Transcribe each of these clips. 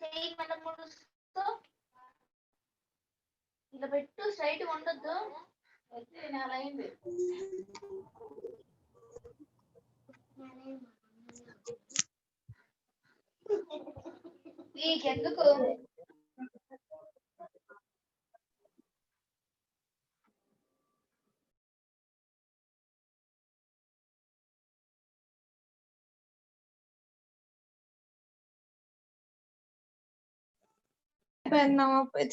చెయ్యి మన ముడుస్తూ ఇలా పెట్టు, స్ట్రైట్ ఉండొద్దు. నెల అయింది. నీకెందుకు?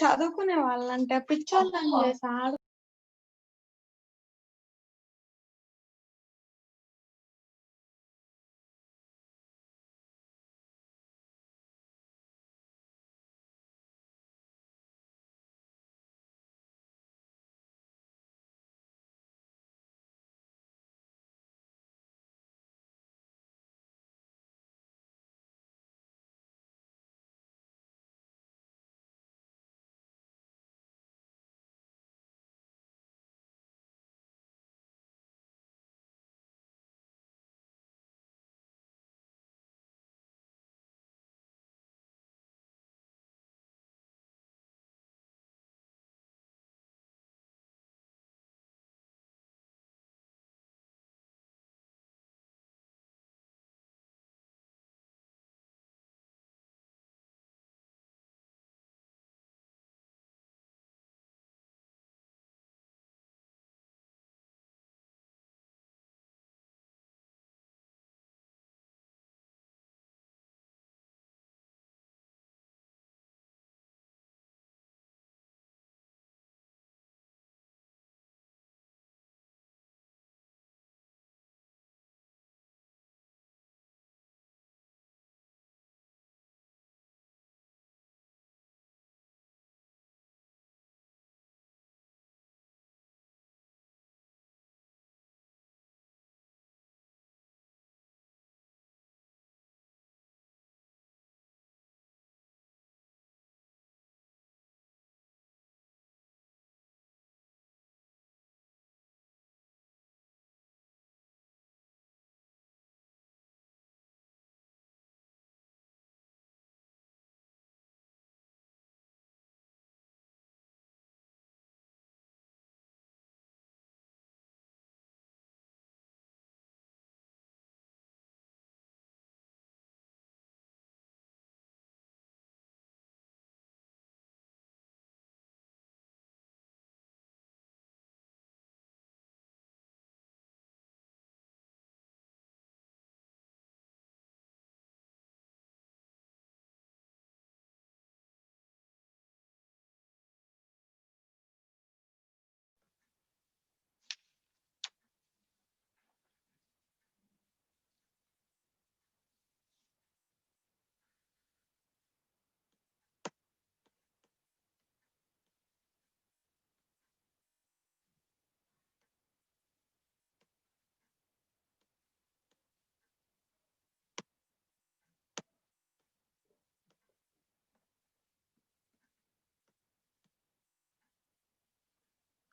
చదువుకునే వాళ్ళంటే పిచ్చోళ్ళని చేసి ఆడు.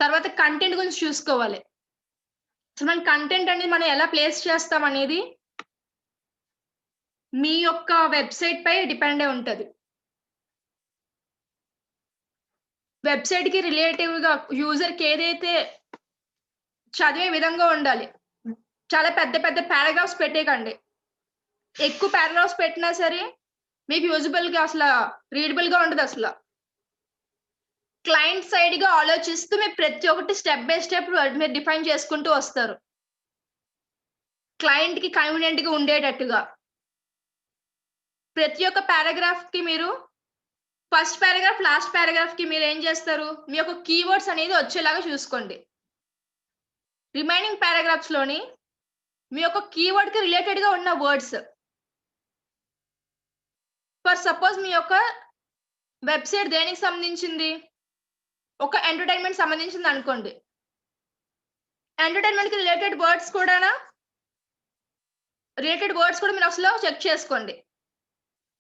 తర్వాత కంటెంట్ గురించి చూసుకోవాలి. సో మనం కంటెంట్ అనేది మనం ఎలా ప్లేస్ చేస్తాం అనేది మీ యొక్క వెబ్సైట్ పై డిపెండ్ అయి ఉంటది. వెబ్సైట్ కి రిలేటివ్ గా యూజర్ కి ఏదైతే చదివే విధంగా ఉండాలి. చాలా పెద్ద పెద్ద పారాగ్రాఫ్స్ పెట్టేకండి. ఎక్కువ పారాగ్రాఫ్స్ పెట్టినా సరే మీకు యూజబుల్ గా అసలు రీడబుల్ గా ఉండదు. అసలు క్లయింట్ సైడ్ గా ఆలోచిస్తూ మీరు ప్రతి ఒక్కటి స్టెప్ బై స్టెప్ మీరు డిఫైన్ చేసుకుంటూ వస్తారు. క్లయింట్ కి కన్వీనియంట్ గా ఉండేటట్టుగా ప్రతి ఒక్క పారాగ్రాఫ్ కి మీరు ఫస్ట్ పారాగ్రాఫ్ లాస్ట్ పారాగ్రాఫ్ కి మీరు ఏం చేస్తారు, మీ యొక్క కీవర్డ్స్ అనేది వచ్చేలాగా చూసుకోండి. రిమైనింగ్ పారాగ్రాఫ్స్ లోని మీ యొక్క కీవర్డ్ కి రిలేటెడ్ గా ఉన్న వర్డ్స్. ఫర్ సపోజ్ మీ యొక్క వెబ్సైట్ దేనికి సంబంధించింది, ఒక ఎంటర్టైన్మెంట్ సంబంధించింది అనుకోండి. ఎంటర్టైన్మెంట్ కి రిలేటెడ్ వర్డ్స్ కూడా మీరు అసలు చెక్ చేసుకోండి.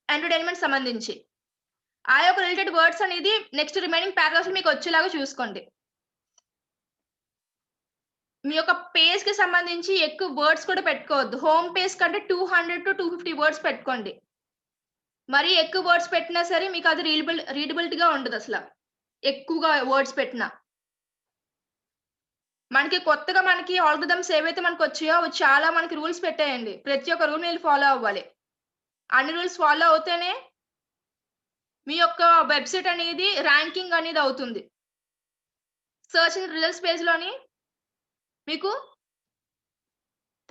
ఎంటర్టైన్మెంట్ సంబంధించి ఆ యొక్క రిలేటెడ్ వర్డ్స్ అనేది నెక్స్ట్ రిమైనింగ్ పారాగ్రాఫ్స్ మీకు వచ్చేలాగా చూసుకోండి. మీ యొక్క పేజ్ కి సంబంధించి ఎక్కువ వర్డ్స్ కూడా పెట్టుకోవద్దు. హోమ్ పేజ్ కంటే 200 to 250 వర్డ్స్ పెట్టుకోండి. మరి ఎక్కువ వర్డ్స్ పెట్టినా సరే మీకు అది రీడబిలిటీగా ఉండదు అసలు. ఎక్కువగా వర్డ్స్ పెట్టినా. మనకి కొత్తగా మనకి ఆల్గోరిథమ్స్ ఏవైతే మనకొచ్చాయో అవి చాలా మనకి రూల్స్ పెట్టాయండి. ప్రతి ఒక్క రూల్ మీరు ఫాలో అవ్వాలి. అన్ని రూల్స్ ఫాలో అవుతేనే మీ యొక్క వెబ్‌సైట్ అనేది ర్యాంకింగ్ అనేది అవుతుంది. సెర్చ్ అండ్ రిజల్ట్స్ పేజ్‌లోని మీకు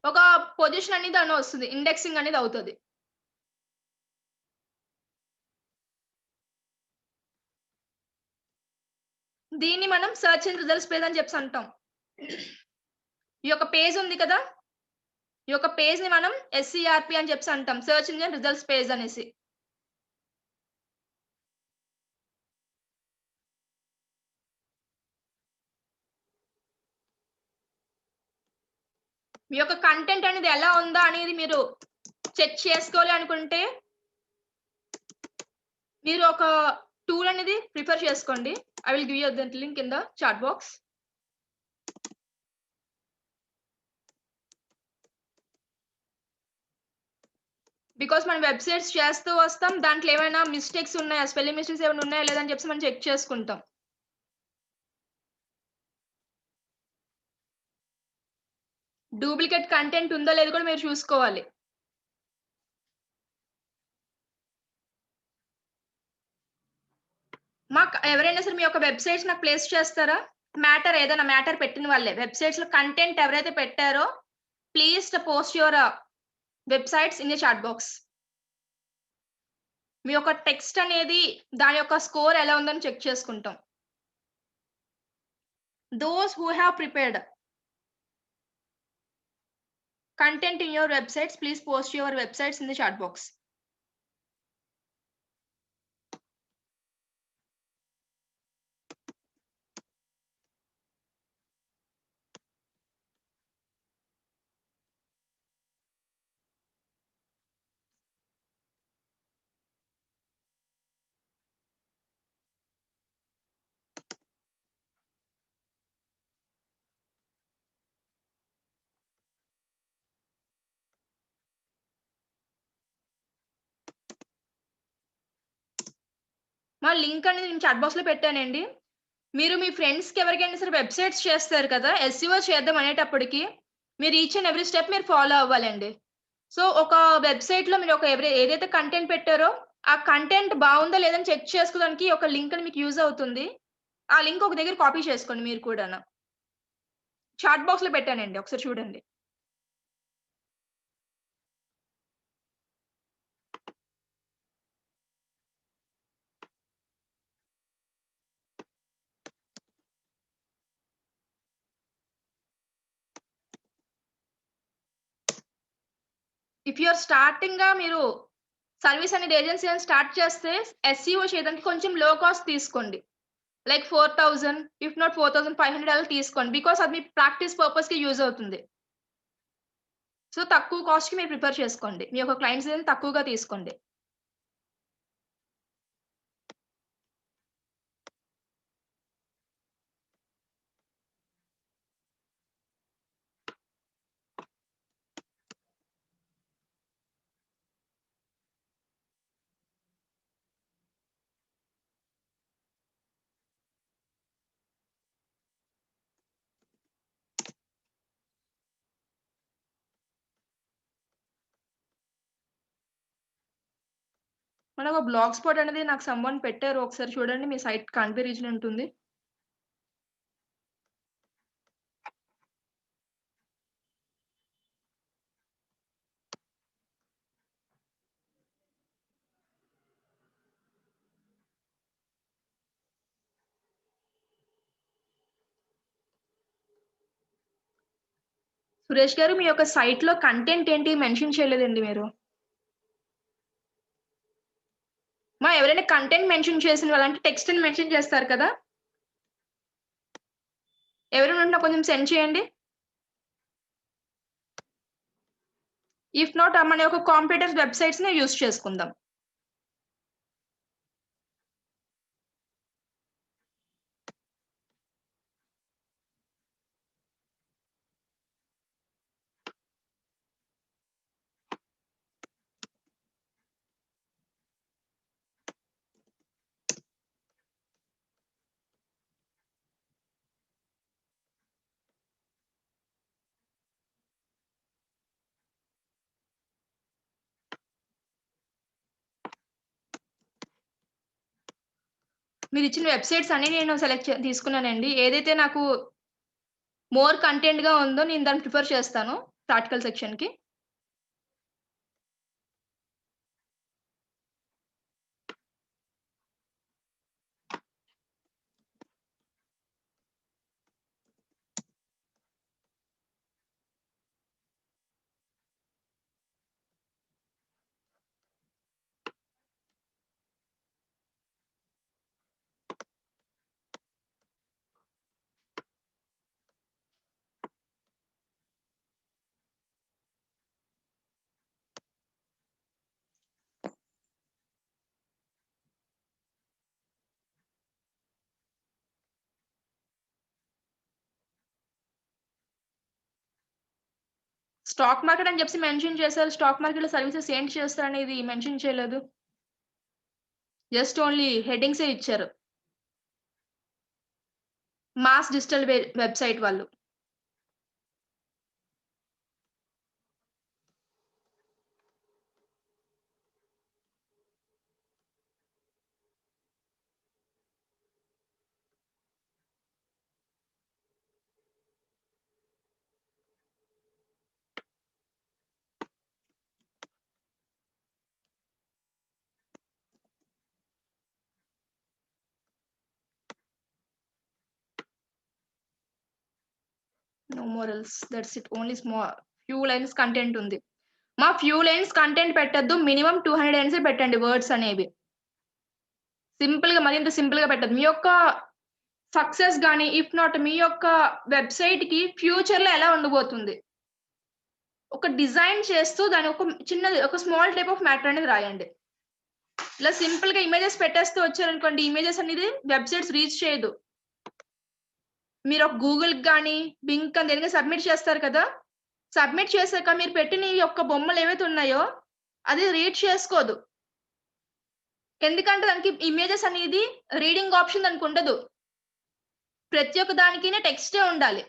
ఒక పొజిషన్ అనేది అని వస్తది. ఇండెక్సింగ్ అనేది అవుతది. దీన్ని మనం సెర్చ్ అండ్ రిజల్ట్స్ పేజ్ అని చెప్పేసి అంటాం. ఈ యొక్క పేజ్ ఉంది కదా! ఈ యొక్క పేజ్‌ని మనం ఎస్‌సిఆర్‌పి అని చెప్పేసి అంటాం. సెర్చ్ ఇంజిన్ రిజల్ట్స్ పేజ్ అనేసి. మీ యొక్క కంటెంట్ అనేది ఎలా ఉందా అనేది మీరు చెక్ చేసుకోవాలి అనుకుంటే మీరు ఒక టూల్ అనేది ప్రిఫర్ చేసుకోండి. I will give you the link in the chat box. Because మనం వెబ్‌సైట్స్ చేస్తూ వస్తాం. దాంట్లో ఏమైనా మిస్టేక్స్ ఉన్నాయా? స్పెల్లింగ్ మిస్టేక్స్ ఏమైనా ఉన్నాయా లేదా అని చెప్పేసి మనం చెక్ చేసుకుంటాం. డూప్లికేట్ కంటెంట్ ఉందో లేదో కూడా మీరు చూసుకోవాలి. ఎవరైనా సరే మీ యొక్క వెబ్‌సైట్స్ నాకు ప్లేస్ చేస్తారా? ఏదైనా మ్యాటర్ పెట్టిన వాళ్ళే. వెబ్‌సైట్స్‌లో కంటెంట్ ఎవరైతే పెట్టారో please post your websites in the chat box. మీ యొక్క టెక్స్ట్ అనేది దాని యొక్క స్కోర్ ఎలా ఉందని చెక్ చేసుకుంటాం. Those who have prepared content in your websites, please post your websites in the chat box. మా లింక్ అనేది నేను చాట్ బాక్స్‌లో పెట్టానండి. మీరు మీ ఫ్రెండ్స్‌కి ఎవరికైనా సరే వెబ్‌సైట్స్ చేస్తారు కదా! ఎస్‌ఈఓ చేద్దాం అనేటప్పటికి మీరు ఈచ్ అండ్ ఎవ్రీ స్టెప్ మీరు ఫాలో అవ్వాలండి. సో, ఒక వెబ్‌సైట్‌లో మీరు ఏదైతే కంటెంట్ పెట్టారో ఆ కంటెంట్ బావుందా లేదా అని చెక్ చేసుకోవడానికి ఒక లింక్ అని మీకు యూజ్ అవుతుంది. ఆ లింక్ ఒక దగ్గర కాపీ చేసుకోండి మీరు కూడాను. చాట్ బాక్స్‌లో పెట్టానండి. ఒకసారి చూడండి. ఇఫ్ యూ ఆర్ స్టార్టింగ్‌గా మీరు సర్వీస్ అనేది ఏజెన్సీ అని స్టార్ట్ చేస్తే ఎస్‌ఈఓ చేయడానికి కొంచెం లో కాస్ట్ తీసుకోండి. లైక్ 4000 ఇఫ్ నాట్ 4500 అలా తీసుకోండి. బికాజ్ అది మీ ప్రాక్టీస్ పర్పస్‌కి యూజ్ అవుతుంది. సో, తక్కువ కాస్ట్‌కి మీరు ప్రిపేర్ చేసుకోండి. మీ యొక్క క్లయింట్స్ అనేది తక్కువగా తీసుకోండి. మనకు బ్లాగ్ స్పాట్ అనేది నాకు సమ్‌వన్ పెట్టారు. ఒకసారి చూడండి. మీ సైట్ కాన్ఫి రీజియన్ ఉంటుంది. సురేష్ గారు మీ యొక్క సైట్‌లో కంటెంట్ ఏంటి మెన్షన్ చేయలేదండి మీరు. ఎవరైనా కంటెంట్ మెన్షన్ చేసిన వాళ్ళంటే టెక్స్ట్‌ని మెన్షన్ చేస్తారు కదా! ఎవరైనా ఉంటే నాకు కొంచెం సెండ్ చేయండి. ఇఫ్ నాట్ మన యొక్క కాంపిటీటర్స్ వెబ్‌సైట్స్‌ని యూజ్ చేసుకుందాం. మీరు ఇచ్చిన వెబ్సైట్స్ అన్ని నేను తీసుకున్నానండి. ఏదైతే నాకు మోర్ కంటెంట్‌గా ఉందో నేను దాన్ని ప్రిఫర్ చేస్తాను ఆర్టికల్ సెక్షన్‌కి. స్టాక్ మార్కెట్ అని చెప్పేసి మెన్షన్ చేశారు. స్టాక్ మార్కెట్‌లో సర్వీసెస్ ఏంటి చేస్తారనేది మెన్షన్ చేయలేదు. జస్ట్ ఓన్లీ హెడ్డింగ్సే ఇచ్చారు. మాస్ డిజిటల్ వెబ్‌సైట్ వాళ్ళు. No more else. That's it. Only few lines content ఉంది. మా ఫ్యూ లైన్స్ కంటెంట్ పెట్టొద్దు. మినిమమ్ 200 లైన్సే పెట్టండి వర్డ్స్ అనేవి. సింపుల్‌గా మరింత సింపుల్‌గా పెట్టొద్దు. మీ యొక్క సక్సెస్ గాని, ఇఫ్ నాట్ మీ యొక్క వెబ్‌సైట్‌కి ఫ్యూచర్‌లో ఎలా ఉండబోతుంది? ఒక డిజైన్ చేస్తూ దాని ఒక చిన్నది ఒక స్మాల్ టైప్ ఆఫ్ మ్యాటర్ అనేది రాయండి. ఇలా సింపుల్‌గా ఇమేజెస్ పెట్టేస్తూ వచ్చారనుకోండి, ఇమేజెస్ అనేది వెబ్‌సైట్స్ రీచ్ చేయదు. మీరు ఒక గూగుల్‌కి గాని, బింగ్ అని దేనికైనా సబ్మిట్ చేస్తారు కదా! సబ్మిట్ చేసాక మీరు పెట్టిన ఈ యొక్క బొమ్మలు ఏవైతే ఉన్నాయో, అది రీడ్ చేసుకోదు. ఎందుకంటే దానికి ఇమేజెస్ అనేది రీడింగ్ ఆప్షన్ దానికి ఉండదు. ప్రతి ఒక్క దానికినే టెక్స్టే ఉండాలి.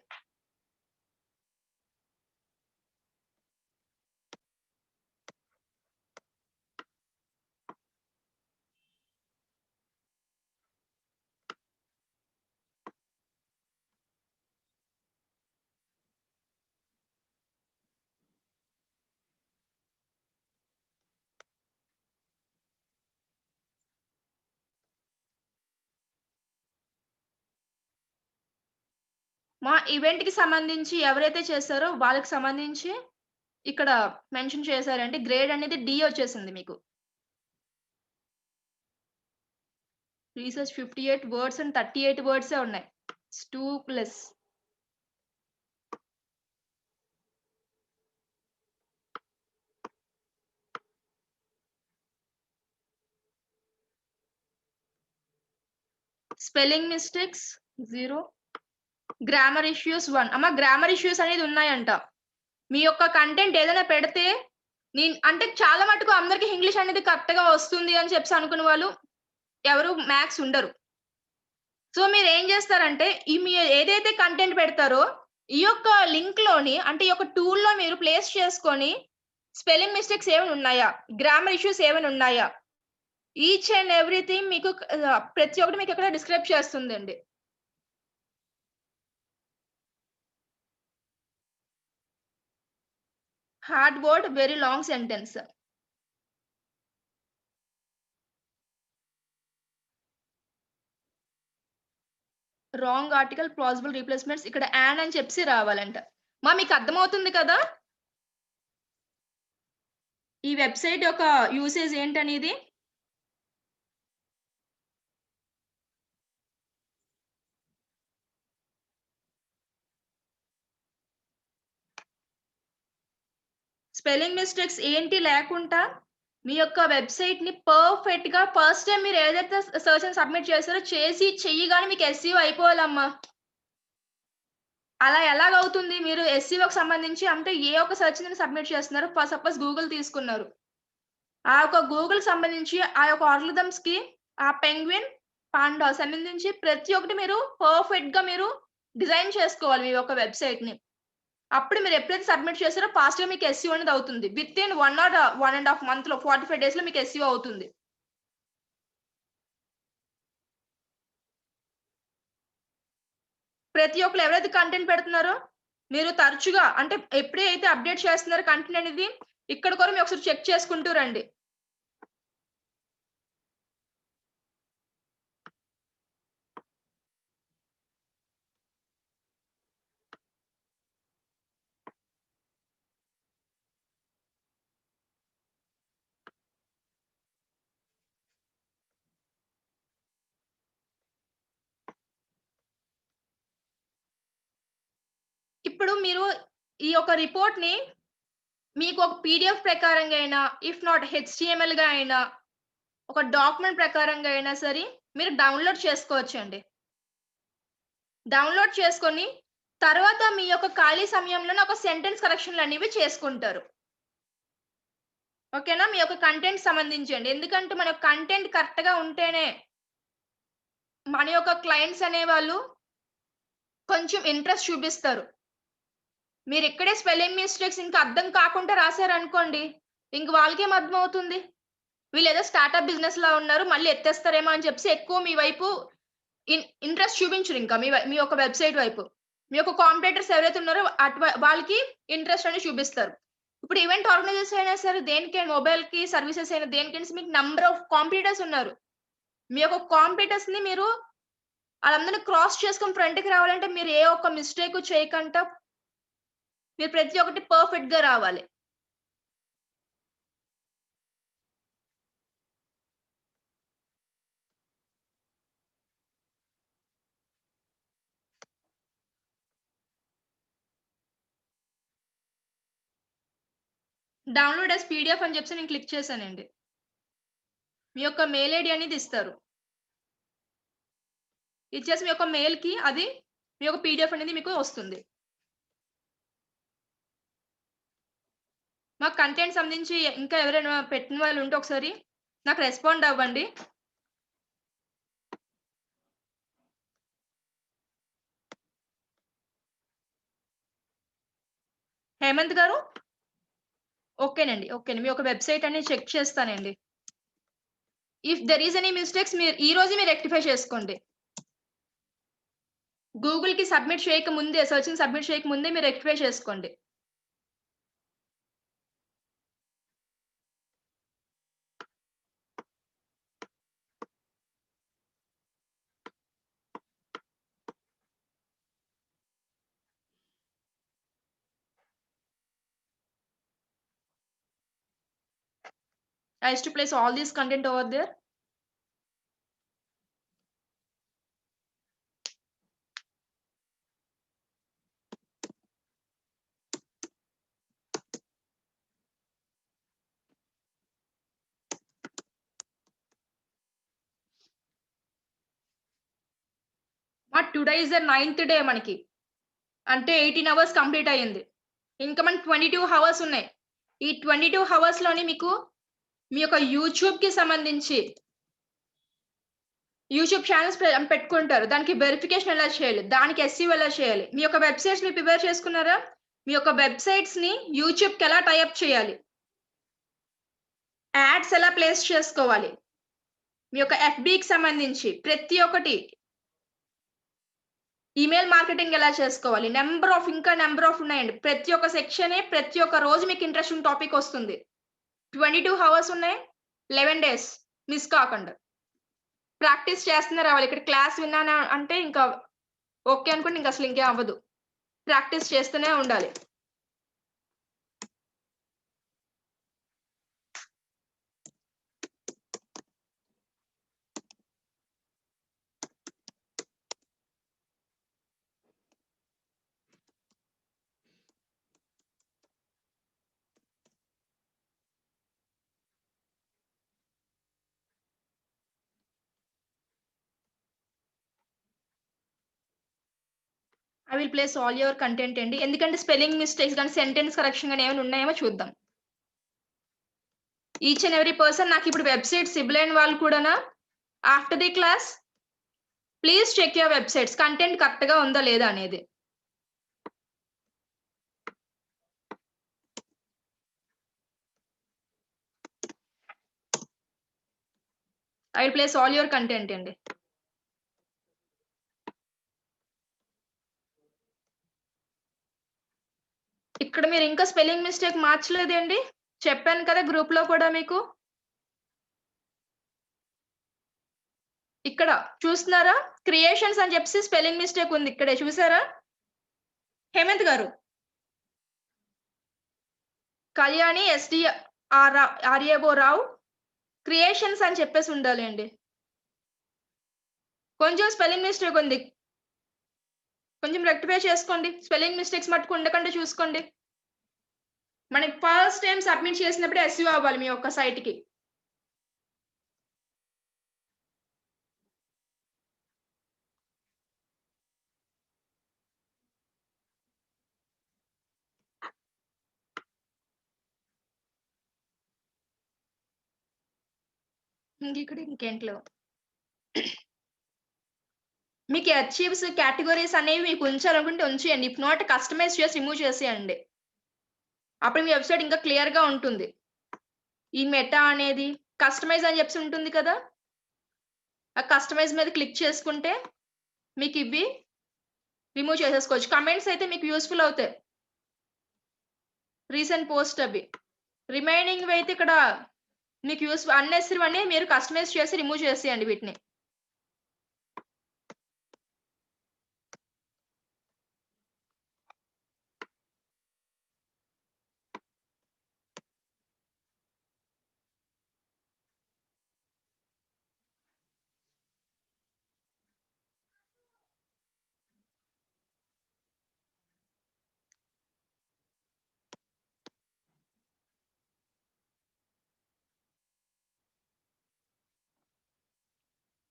మా ఈవెంట్‌కి సంబంధించి ఎవరైతే చేసారో వాళ్ళకి సంబంధించి ఇక్కడ మెన్షన్ చేశారంటే గ్రేడ్ అనేది డి వచ్చేసింది మీకు. రీసెర్చ్ 58 వర్డ్స్ అండ్ 38 వర్డ్సే ఉన్నాయి. It's two less. Spelling mistakes 0. Grammar issues 1. అమ్మ గ్రామర్ ఇష్యూస్ అనేది ఉన్నాయంట. మీ యొక్క కంటెంట్ ఏదైనా పెడితే అంటే చాలా మటుకు అందరికి ఇంగ్లీష్ అనేది కరెక్ట్‌గా వస్తుంది అని చెప్పేసి అనుకునే వాళ్ళు ఎవరు మ్యాథ్స్ ఉండరు. సో మీరేం చేస్తారంటే మీ ఏదైతే కంటెంట్ పెడతారో ఈ యొక్క లింక్‌లోని అంటే ఈ యొక్క టూల్‌లో మీరు ప్లేస్ చేసుకొని స్పెల్లింగ్ మిస్టేక్స్ ఏమైనా ఉన్నాయా? గ్రామర్ ఇష్యూస్ ఏమైనా ఉన్నాయా? ఈచ్ అండ్ ఎవ్రీథింగ్ మీకు ప్రతి ఒక్కటి మీకు అక్కడ డిస్క్రైబ్ చేస్తుందండి. Hard word, very long sentence. Wrong article, plausible replacements ఇక్కడ యాన్ అని చెప్పేసి రావాలంట. మీకు అర్థమవుతుంది కదా? ఈ వెబ్‌సైట్ యొక్క యూసేజ్ ఏంటనేది? స్పెల్లింగ్ మిస్టేక్స్ ఏంటి లేకుండా మీ యొక్క వెబ్‌సైట్‌ని పర్ఫెక్ట్‌గా ఫస్ట్ టైమ్ మీరు ఏదైతే సెర్చ్‌ని సబ్మిట్ చేసారో చెయ్యగానే మీకు ఎస్‌ఈఓ అయిపోవాలమ్మా. అలా ఎలాగవుతుంది? మీరు ఎస్‌ఈఓకి సంబంధించి అంటే ఏ ఒక్క సెర్చ్‌ని సబ్మిట్ చేస్తున్నారు? సపోజ్ గూగుల్ తీసుకున్నారు. ఆ యొక్క గూగుల్‌కి సంబంధించి ఆ యొక్క ఆల్గోరిథమ్స్‌కి ఆ పెంగ్విన్, పాండా సంబంధించి ప్రతి ఒక్కటి మీరు పర్ఫెక్ట్‌గా మీరు డిజైన్ చేసుకోవాలి మీ యొక్క వెబ్‌సైట్‌ని. అప్పుడు మీరు ఎప్పుడైతే సబ్మిట్ చేసారో ఫాస్ట్‌గా మీకు ఎస్‌ఈఓ అనేది అవుతుంది. వితిన్ 1 ఆర్ 1 ½ మంత్‌లో 45 డేస్‌లో మీకు ఎస్‌ఈఓ అవుతుంది. ప్రతి ఒక్కరు ఎవరైతే కంటెంట్ పెడుతున్నారో మీరు తరచుగా అంటే ఎప్పుడైతే అప్డేట్ చేస్తున్నారో కంటెంట్ అనేది ఇక్కడ కూడా మీరు ఒకసారి చెక్ చేసుకుంటూ రండి. ఇప్పుడు మీరు ఈ యొక్క రిపోర్ట్‌ని మీకు ఒక పీడీఎఫ్ ప్రకారంగా అయినా, ఇఫ్ నాట్ హెచ్‌టీఎంఎల్‌గా అయినా, ఒక డాక్యుమెంట్ ప్రకారంగా అయినా సరే మీరు డౌన్‌లోడ్ చేసుకోవచ్చండి. డౌన్‌లోడ్ చేసుకొని తర్వాత మీ యొక్క ఖాళీ సమయంలోనే ఒక సెంటెన్స్ కరెక్షన్‌లనేవి చేసుకుంటారు. ఓకేనా? మీ యొక్క కంటెంట్ సంబంధించండి. ఎందుకంటే మన కంటెంట్ కరెక్ట్‌గా ఉంటేనే మన యొక్క క్లయింట్స్ అనేవాళ్ళు కొంచెం ఇంట్రెస్ట్ చూపిస్తారు. మీరిక్కడే స్పెల్లింగ్ మిస్టేక్స్ ఇంకా అర్థం కాకుండా రాసారనుకోండి, ఇంక వాళ్ళకేం అర్థమవుతుంది? వీళ్ళేదో స్టార్టప్ బిజినెస్‌లా ఉన్నారు. మళ్ళీ ఎత్తేస్తారేమో అని చెప్పేసి ఎక్కువ మీ వైపు ఇంట్రెస్ట్ చూపించరింకా మీ యొక్క వెబ్‌సైట్ వైపు. మీ యొక్క కాంపిటీటర్స్ ఎవరైతే ఉన్నారో వాళ్ళకి ఇంట్రెస్ట్ అనేది చూపిస్తారు. ఇప్పుడు ఈవెంట్ ఆర్గనైజర్స్ అయినా సరే దేనికైనా మొబైల్‌కి సర్వీసెస్ అయినా దేనికైనా మీకు నంబర్ ఆఫ్ కాంపిటీటర్స్ ఉన్నారు. మీ యొక్క కాంపిటీటర్స్‌ని మీరు ఆళ్ళందరిని క్రాస్ చేసుకొని ఫ్రంట్‌కి రావాలంటే మీరు ఏ ఒక్క మిస్టేక్ చేయకంట మీరు ప్రతి ఒక్కటి పర్ఫెక్ట్‌గా రావాలి. డౌన్‌లోడ్ యాస్ పీడీఎఫ్ అని చెప్పేసి నేను క్లిక్ చేశానండి. మీ యొక్క మెయిల్ ఐడీ అనేది ఇస్తారు. ఇచ్చేసి మీ యొక్క మెయిల్‌కి అది మీ యొక్క పీడీఎఫ్ అనేది మీకు వస్తుంది. మా కంటెంట్ సంబంధించి ఇంకా ఎవరైనా పెట్టిన వాళ్ళు ఉంటే ఒకసారి నాకు రెస్పాండ్ అవ్వండి. హేమంత్ గారు? ఓకేనండి. ఓకేనండి. మీ యొక్క వెబ్‌సైట్ అనేది చెక్ చేస్తానండి. If there is any mistakes మీరు ఈ రోజే మీరు రెక్టిఫై చేసుకోండి. గూగుల్‌కి సబ్మిట్ చేయక ముందే సెర్చింగ్ సబ్మిట్ చేయక ముందే మీరు రెక్టిఫై చేసుకోండి. I used to place all this content over there. But today is the ninth day మనకి. అంటే 18 అవర్స్ కంప్లీట్ అయింది. ఇంకా మనకి 22 హవర్స్ ఉన్నాయి. ఈ 22 హవర్స్‌లోని మీకు మీ యొక్క యూట్యూబ్‌కి సంబంధించి యూట్యూబ్ ఛానెల్స్ పెట్టుకుంటారు. దానికి వెరిఫికేషన్ ఎలా చేయాలి? దానికి ఎస్‌ఈఓ ఎలా చేయాలి? మీ యొక్క వెబ్‌సైట్స్‌ని ప్రిపేర్ చేసుకున్నారా? మీ యొక్క వెబ్‌సైట్స్‌ని యూట్యూబ్‌కి ఎలా టై అప్ చేయాలి? యాడ్స్ ఎలా ప్లేస్ చేసుకోవాలి? మీ యొక్క ఎఫ్‌బీకి సంబంధించి ప్రతి ఒక్కటి ఈమెయిల్ మార్కెటింగ్ ఎలా చేసుకోవాలి? నంబర్ ఆఫ్ ఉన్నాయండి. ప్రతి ఒక్క సెక్షనే ప్రతి ఒక్క రోజు మీకు ఇంట్రెస్టింగ్ టాపిక్ వస్తుంది. 22 హవర్స్ ఉన్నాయి. 11 డేస్ మిస్ కాకుండా. ప్రాక్టీస్ చేస్తూనే రావాలి. ఇక్కడ క్లాస్ విన్నాను అంటే ఇంకా ఓకే అనుకోండి. ఇంక అసలు ఇంకేం అవ్వదు. ప్రాక్టీస్ చేస్తూనే ఉండాలి. I will place all your content అండి. ఎందుకంటే స్పెల్లింగ్ మిస్టేక్స్ గాని, సెంటెన్స్ కరెక్షన్ గాని ఏమైనా ఉన్నాయేమో చూద్దాం. ఈచ్ అండ్ ఎవ్రీ పర్సన్ నాకిప్పుడు వెబ్‌సైట్ సిబిల్ అయిన వాళ్ళు కూడానా after the class please check your websites content కరెక్ట్‌గా ఉందా లేదా అనేది. I will place all your content అండి. ఇక్కడ మీరు ఇంకా స్పెల్లింగ్ మిస్టేక్ మార్చలేదండి? చెప్పాను కదా గ్రూప్‌లో కూడా మీకు. ఇక్కడ చూస్తున్నారా? క్రియేషన్స్ అని చెప్పేసి స్పెల్లింగ్ మిస్టేక్ ఉంది ఇక్కడే చూసారా? హేమంత్ గారు. కళ్యాణి ఆర్ఏబో రావు క్రియేషన్స్ అని చెప్పేసి ఉండాలండి. కొంచెం స్పెల్లింగ్ మిస్టేక్ ఉంది. కొంచెం రెక్టిఫై చేసుకోండి. స్పెల్లింగ్ మిస్టేక్స్ మట్టుకు ఉండకుండా చూసుకోండి. మనకి ఫస్ట్ టైం సబ్మిట్ చేసినప్పుడు ఎస్యూ అవ్వాలి మీ యొక్క సైట్‌కి. ఇక్కడ ఇంకేంటి లేవు. మీకు అచీవ్స్ కేటగరీస్ అనేవి మీకు ఉంచాలనుకుంటే ఉంచేయండి. ఇఫ్ నాట్ కస్టమైజ్ చేసి రిమూవ్ చేసేయండి. అప్పుడు మీ వెబ్‌సైట్ ఇంకా క్లియర్‌గా ఉంటుంది. ఈ మెటా అనేది కస్టమైజ్ అని చెప్పేసి ఉంటుంది కదా! ఆ కస్టమైజ్ మీద క్లిక్ చేసుకుంటే మీకు ఇవి రిమూవ్ చేసేసుకోవచ్చు. కమెంట్స్ అయితే మీకు యూజ్‌ఫుల్ అవుతాయి. రీసెంట్ పోస్ట్ అవి. రిమైనింగ్‌వి అయితే ఇక్కడ మీకు అన్నెసెసరీవన్నీ మీరు కస్టమైజ్ చేసి రిమూవ్ చేసేయండి వీటిని.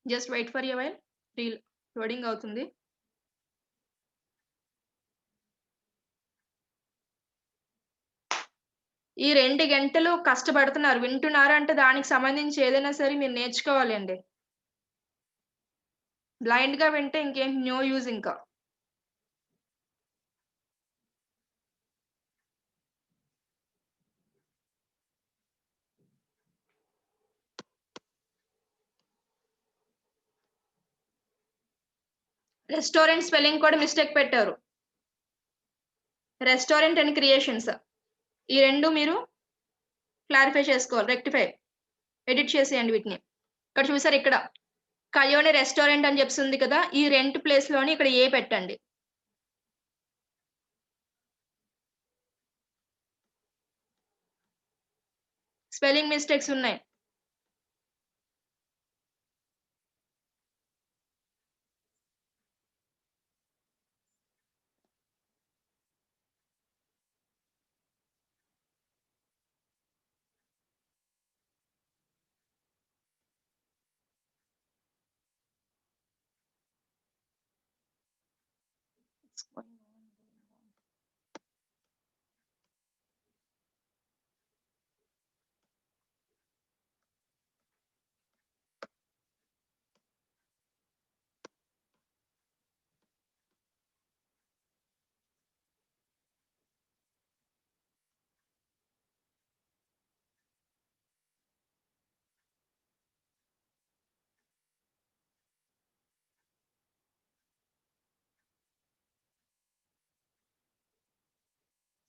Just wait for a while. Loading అవుతుంది. ఈ 2 గంటలు కష్టపడుతున్నారు. వింటున్నారు అంటే దానికి సంబంధించి ఏదైనా సరే మీరు నేర్చుకోవాలండి. బ్లైండ్‌గా వింటే ఇంకేం నో యూజ్ ఇంకా. రెస్టారెంట్ స్పెల్లింగ్ కూడా మిస్టేక్ పెట్టారు. Restaurant and creations. ఈ 2 మీరు క్లారిఫై చేసుకోవాలి. రెక్టిఫై. ఎడిట్ చేసేయండి వీటిని. ఇక్కడ చూసారు ఇక్కడ కళ్యాణి రెస్టారెంట్ అని చెప్పేసి ఉంది కదా! ఈ రెంట్ ప్లేస్‌లోని ఇక్కడ ఏ పెట్టండి. స్పెల్లింగ్ మిస్టేక్స్ ఉన్నాయి.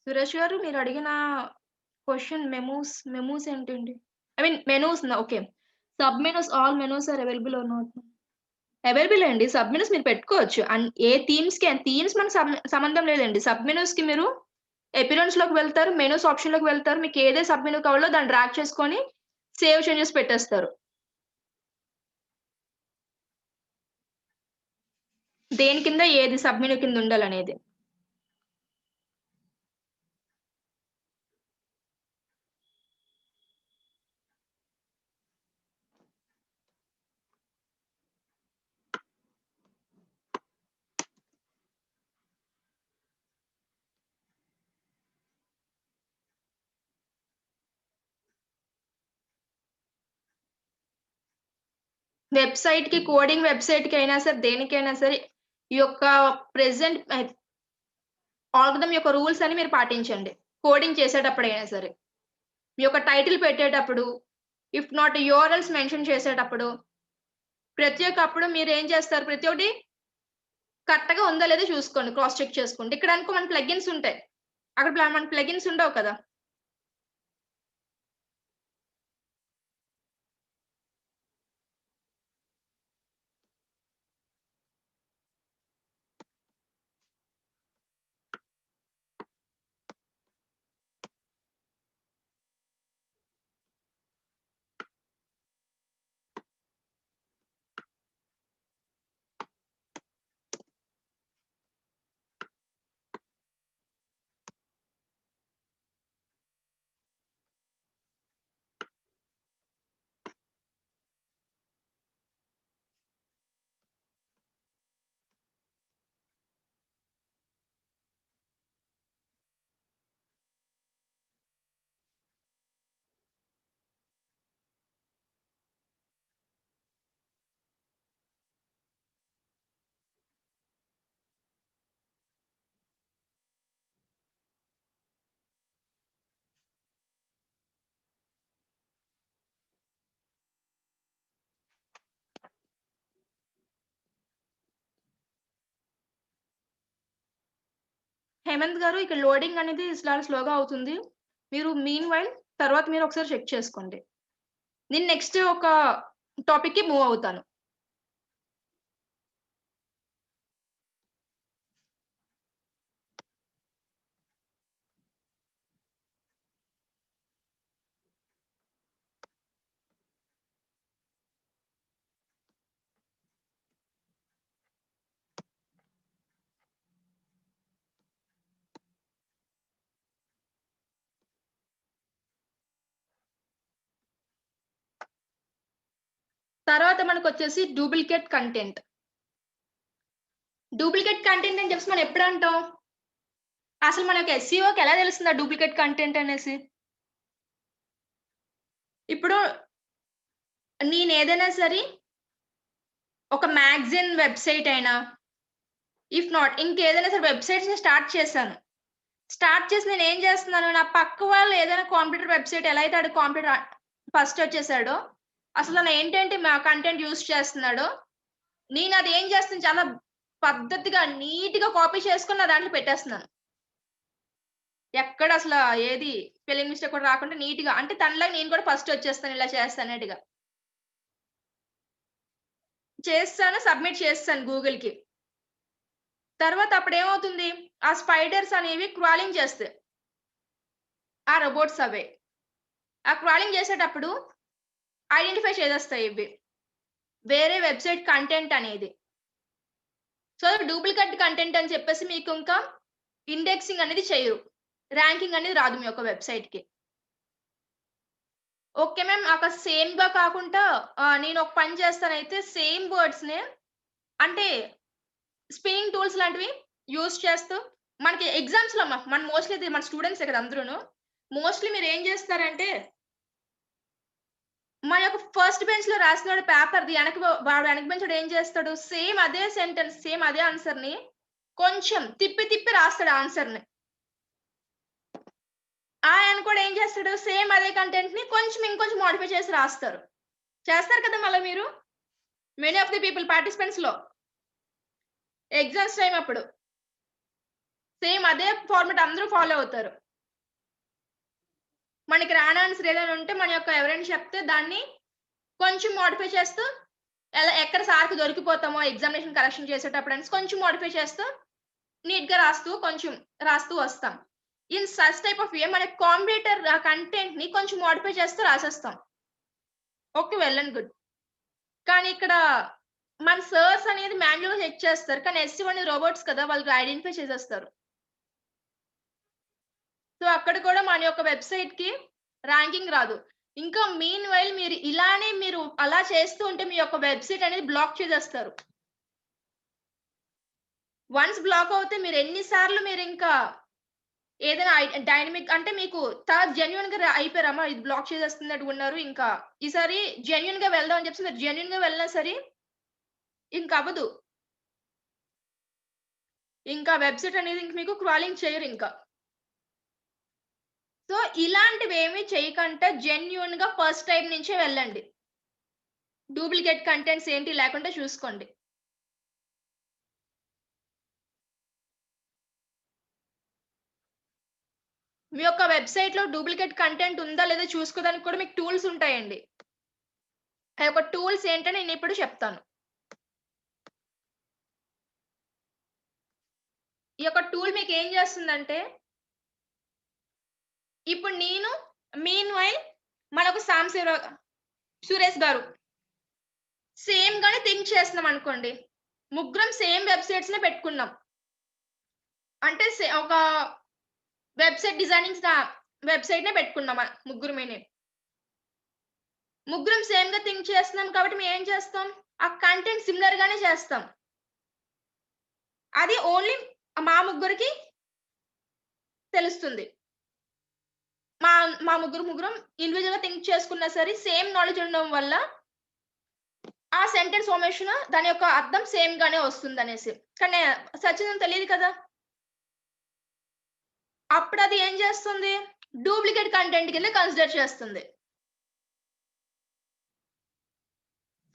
సురేష్ గారు మీరు అడిగిన క్వెషన్ మెమూస్ ఏంటండి? I mean menus okay. Sub menus all menus are available or not? Available అండి. సబ్ మెనూస్ మీరు పెట్టుకోవచ్చు. ఏ థీమ్స్ మనకు సంబంధం లేదండి. సబ్ మెనూస్‌కి మీరు అపియరెన్స్‌లోకి వెళ్తారు. మెనూస్ ఆప్షన్‌లోకి వెళ్తారు. మీకు ఏదే సబ్ మెనూ కావాలో దాన్ని డ్రాగ్ చేసుకొని సేవ్ చేంజెస్ పెట్టేస్తారు. దేని కింద ఏది సబ్ మెనూ కింద ఉండాలనేది. వెబ్‌సైట్‌కి కోడింగ్ వెబ్‌సైట్‌కి అయినా సరే, దేనికైనా సరే ఈ యొక్క ప్రెజెంట్ ఆల్గోరిథం యొక్క రూల్స్ అన్ని మీరు పాటించండి. కోడింగ్ చేసేటప్పుడైనా సరే. మీ యొక్క టైటిల్ పెట్టేటప్పుడు, ఇఫ్ నాట్ యూఆర్ఎల్స్ మెన్షన్ చేసేటప్పుడు, ప్రతి ఒక్కప్పుడు మీరేం చేస్తారు? ప్రతి ఒక్కటి కరెక్ట్‌గా ఉందో లేదో చూసుకోండి. క్రాస్ చెక్ చేసుకోండి. ఇక్కడ అనుకో మన ప్లగిన్స్ ఉంటాయి. అక్కడ మన ప్లగిన్స్ ఉండవు కదా! హేమంత్ గారు ఇక్కడ లోడింగ్ అనేది చాలా స్లోగా అవుతుంది. మీరు మీన్ వైల్ తర్వాత మీరు ఒకసారి చెక్ చేసుకోండి. నేను నెక్స్ట్ ఒక టాపిక్‌కి మూవ్ అవుతాను. తర్వాత మనకొచ్చేసి డూప్లికేట్ కంటెంట్. డూప్లికేట్ కంటెంట్ అని చెప్పేసి మనం ఎప్పుడు అంటాం? అసలు మనకి ఎస్‌సిఓకి ఎలా తెలుస్తుంది ఆ డూప్లికేట్ కంటెంట్ అనేసి? ఇప్పుడు నేనేదైనా సరే ఒక మ్యాగజైన్ వెబ్‌సైట్ అయినా, ఇఫ్ నాట్ ఇంకేదైనా సరే వెబ్‌సైట్స్‌ని స్టార్ట్ చేశాను. స్టార్ట్ చేసి నేనేం చేస్తున్నాను, నా పక్క వాళ్ళు ఏదైనా కాంప్యూటర్ వెబ్‌సైట్ ఎలా అయితే ఆడు కాంప్యూటర్ ఫస్ట్ వచ్చేసాడో, అసలు తను ఏంటేంటి కంటెంట్ యూజ్ చేస్తున్నాడో, నేనది ఏం చేస్తాను చాలా పద్ధతిగా, నీట్‌గా కాపీ చేసుకొని నా దాంట్లో పెట్టేస్తున్నాను. ఎక్కడ అసల ఏది స్పెల్లింగ్ మిస్టేక్ కూడా రాకుండా నీట్‌గా అంటే తనలాగా నేను కూడా ఫస్ట్ వచ్చేస్తాను ఇలా చేస్తా అన్నట్టుగా. చేసేసాను, సబ్మిట్ చేసేసాను గూగుల్‌కి. తర్వాత అప్పుడేమవుతుంది, ఆ స్పైడర్స్ అనేవి క్రాలింగ్ చేస్తాయి. ఆ రోబోట్స్ అవే. ఆ క్రాలింగ్ చేసేటప్పుడు ఐడెంటిఫై చేసేస్తాయి ఇవి. వేరే వెబ్‌సైట్ కంటెంట్ అనేది. సో, డూప్లికేట్ కంటెంట్ అని చెప్పేసి మీకు ఇంకా ఇండెక్సింగ్ అనేది చేయరు. ర్యాంకింగ్ అనేది రాదు మీ యొక్క వెబ్‌సైట్‌కి. Okay ma'am. అక్కడ సేమ్‌గా కాకుండా నేను ఒక పని చేస్తానయితే సేమ్ వర్డ్స్‌నే అంటే స్పెల్లింగ్ టూల్స్ లాంటివి యూజ్ చేస్తూ మనకి ఎగ్జామ్స్‌లో మన మోస్ట్‌లీ ఇది మన స్టూడెంట్సే కదా అందరూను. మోస్ట్‌లీ మీరేం చేస్తారంటే మన యొక్క ఫస్ట్ బెంచ్‌లో రాసినోడు పేపర్‌ది వాడు వెనక బెంచోడు ఏం చేస్తాడు? సేమ్ అదే సెంటెన్స్, సేమ్ అదే ఆన్సర్‌ని కొంచెం తిప్పి తిప్పి రాస్తాడు ఆన్సర్‌ని. ఆయన కూడా ఏం చేస్తాడు? సేమ్ అదే కంటెంట్‌ని కొంచెం ఇంకొంచెం మోడిఫై చేసి రాస్తారు. చేస్తారు కదా మళ్ళా మీరు. మెనీ ఆఫ్ ది పీపుల్ పార్టిసిపెంట్స్‌లో. ఎగ్జామ్స్ టైమ్ అప్పుడు. సేమ్ అదే ఫార్మాట్ అందరూ ఫాలో అవుతారు. మనకి రాని ఆన్సర్ ఏదైనా ఉంటే మన యొక్క ఎవరైనా చెప్తే దాన్ని కొంచెం మోడిఫై చేస్తూ ఎక్కడ సార్‌కి దొరికిపోతామో ఎగ్జామినేషన్ కరెక్షన్ చేసేటప్పుడు అనేసి కొంచెం మోడిఫై చేస్తూ నీట్‌గా కొంచెం రాస్తూ వస్తాం. In such type of way మన కాంపిటీటర్ కంటెంట్‌ని కొంచెం మోడిఫై చేస్తూ రాసేస్తాం. ఓకే. Well and good. కానీ ఇక్కడ మన సర్స్ అనేది మాన్యుయల్‌గా చెక్ చేస్తారు. కానీ ఎస్‌సి అనేది రోబోట్స్ కదా! వాళ్ళు ఐడెంటిఫై చేసేస్తారు. సో, అక్కడ కూడా మన యొక్క వెబ్‌సైట్‌కి ర్యాంకింగ్ రాదు. ఇంకా మీన్ వైల్ మీరు అలా చేస్తూ ఉంటే మీ యొక్క వెబ్‌సైట్ అనేది బ్లాక్ చేసేస్తారు. వన్స్ బ్లాక్ అవుతే మీరు ఎన్ని సార్లు మీరింకా ఏదైనా డైనమిక్ అంటే మీకు జెన్యూన్‌గా అయిపోయారమ్మా ఇది బ్లాక్ చేసేస్తున్నట్టుగున్నారు. ఇంకా ఈసారి జెన్యూన్‌గా వెళ్దాం అని చెప్పేసి మీరు జెన్యూన్‌గా వెళ్ళినా సరే ఇంకవ్వదు. ఇంకా వెబ్‌సైట్ అనేది ఇంక మీకు క్రాలింగ్ చేయరింక. సో, ఇలాంటివేమి చేయకంట జెన్యూన్‌గా ఫస్ట్ టైమ్ నుంచే వెళ్ళండి. డూప్లికేట్ కంటెంట్స్ ఏంటి లేకుండా చూసుకోండి. మీ యొక్క వెబ్‌సైట్‌లో డూప్లికేట్ కంటెంట్ ఉందా లేదా చూసుకోవడానికి కూడా మీకు టూల్స్ ఉంటాయండి. ఆ యొక్క టూల్స్ ఏంటో నేనిప్పుడు చెప్తాను. ఈ యొక్క టూల్ మీకేం చేస్తుందంటే, ఇప్పుడు నేను మీన్‌వైల్ మనకు సురేష్ గారు సేమ్‌గానే థింక్ చేస్తున్నామనుకోండి. ముగ్గురం సేమ్ వెబ్‌సైట్స్‌నే పెట్టుకున్నాం. అంటే ఒక వెబ్‌సైట్ వెబ్‌సైట్‌నే పెట్టుకున్నాం ముగ్గురమేనే. ముగ్గురం సేమ్‌గా థింక్ చేస్తున్నాం కాబట్టి మేమేం చేస్తాం? ఆ కంటెంట్ సిమిలర్‌గానే చేస్తాం. అది ఓన్లీ మా ముగ్గురికి తెలుస్తుంది. మా మా ముగ్గురం ఇండివిడ్యువల్‌గా థింక్ చేసుకున్నా సరే సేమ్ నాలెడ్జ్ ఉండడం వల్ల ఆ సెంటెన్స్ ఫార్మేషన్ దాని యొక్క అర్థం సేమ్‌గానే వస్తుందనేసి. కానీ సచిన్ తెలీదు కదా! అప్పుడది ఏం చేస్తుంది? డూప్లికేట్ కంటెంట్ కింద కన్సిడర్ చేస్తుంది.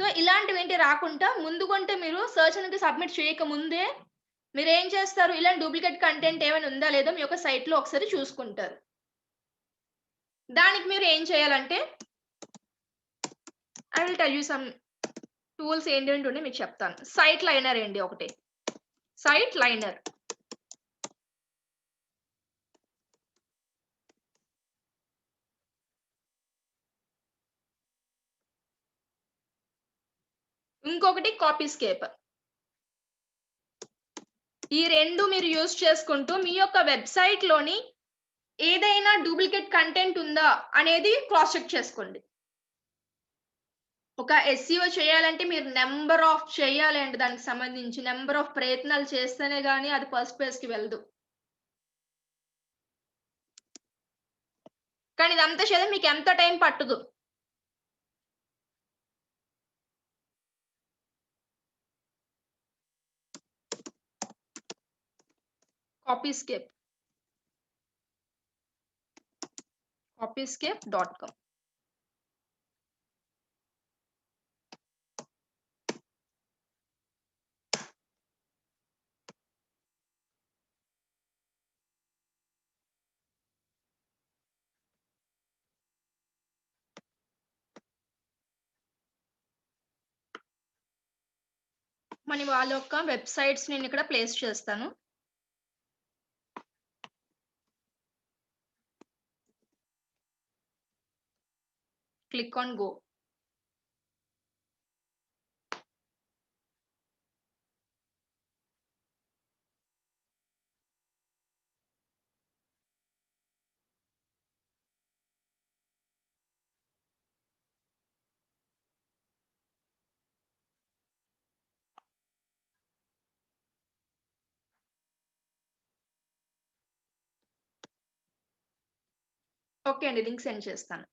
సో, ఇలాంటివేంటి రాకుండా ముందుగుంటే మీరు సెర్చ్ అనేది సబ్మిట్ చేయక ముందే మీరేం చేస్తారు? ఇలాంటి డూప్లికేట్ కంటెంట్ ఏమైనా ఉందా లేదా మీ యొక్క సైట్‌లో ఒకసారి చూసుకుంటారు. దానికి మీరు ఏం చేయాలంటే I will tell you some tools ఏంటేంటి ఉన్నాయి మీకు చెప్తాను. సైట్ లైనర్ అండి ఒకటి. Siteliner. ఇంకొకటి కాపీస్కేప్. ఈ 2 మీరు యూజ్ చేసుకుంటూ మీ యొక్క వెబ్‌సైట్‌లోని ఏదైనా డూప్లికేట్ కంటెంట్ ఉందా అనేది క్రాస్ చెక్ చేసుకోండి. ఒక ఎస్‌సిఓ చేయాలంటే మీరు చేయాలండి దానికి సంబంధించి. నంబర్ ఆఫ్ ప్రయత్నాలు చేస్తేనే గాని అది ఫస్ట్ పేజ్‌కి వెళ్ళదు. కానీ ఇదంతా చేయడానికి మీకెంత టైం పట్టదు. కాపీస్కేప్. కాపీస్కేప్.com. వాళ్ళ యొక్క వెబ్‌సైట్స్ నేనిక్కడ ప్లేస్ చేస్తాను. Click on go. ఓకే అండి. లింక్ సెండ్ చేస్తాను.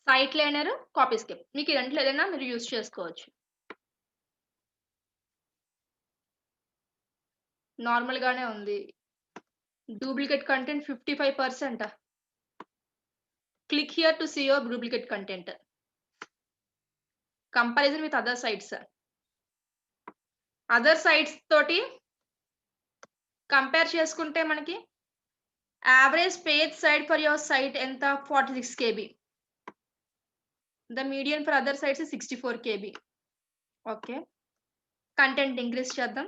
Siteliner, Copyscape. మీకు ఈ రెండిట్లో ఏదైనా మీరు యూజ్ చేసుకోవచ్చు. నార్మల్‌గానే ఉంది. Duplicate content 55%. Click here to see your duplicate content. Comparison with other sites. Other sites తోటి కంపేర్ చేసుకుంటే మనకి average page side for your site ఎంత? 46 KB. The median for other sites 64 KB. Okay. Content increase చేద్దాం.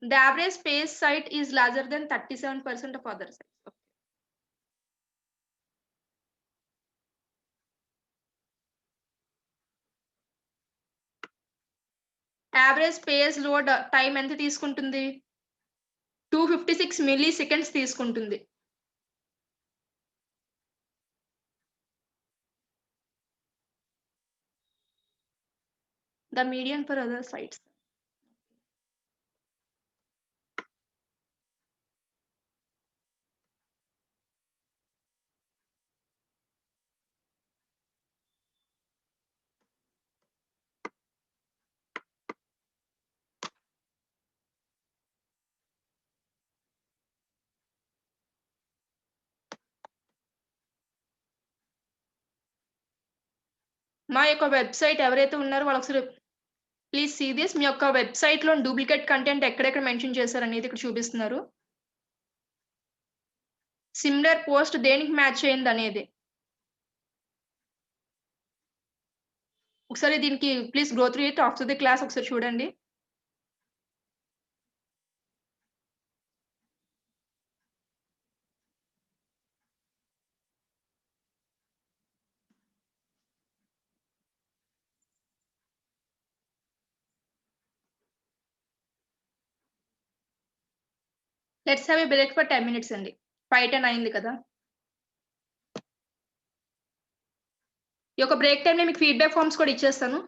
The average page site is larger than 37% of other sites. Okay. Average page load time ఎంత తీసుకుంటుంది? 256 milliseconds తీసుకుంటుంది. The median for other sites. మా యొక్క website ఎవరైతే ఉన్నారో వాళ్ళు ఒకసారి ప్లీజ్ సీ దిస్. మీ యొక్క వెబ్‌సైట్‌లో డూప్లికేట్ కంటెంట్ ఎక్కడెక్కడ మెన్షన్ చేశారనేది ఇక్కడ చూపిస్తున్నారు. సిమిలర్ పోస్ట్ దేనికి మ్యాచ్ అయిందనేది. ఒకసారి దీనికి please go through it after the class ఒకసారి చూడండి. Let's have a break for 10 minutes అండి. 5:10 అయింది కదా! ఈ యొక్క బ్రేక్ టైమ్‌లో మీకు ఫీడ్‌బ్యాక్ ఫార్మ్స్ కూడా ఇచ్చేస్తాను.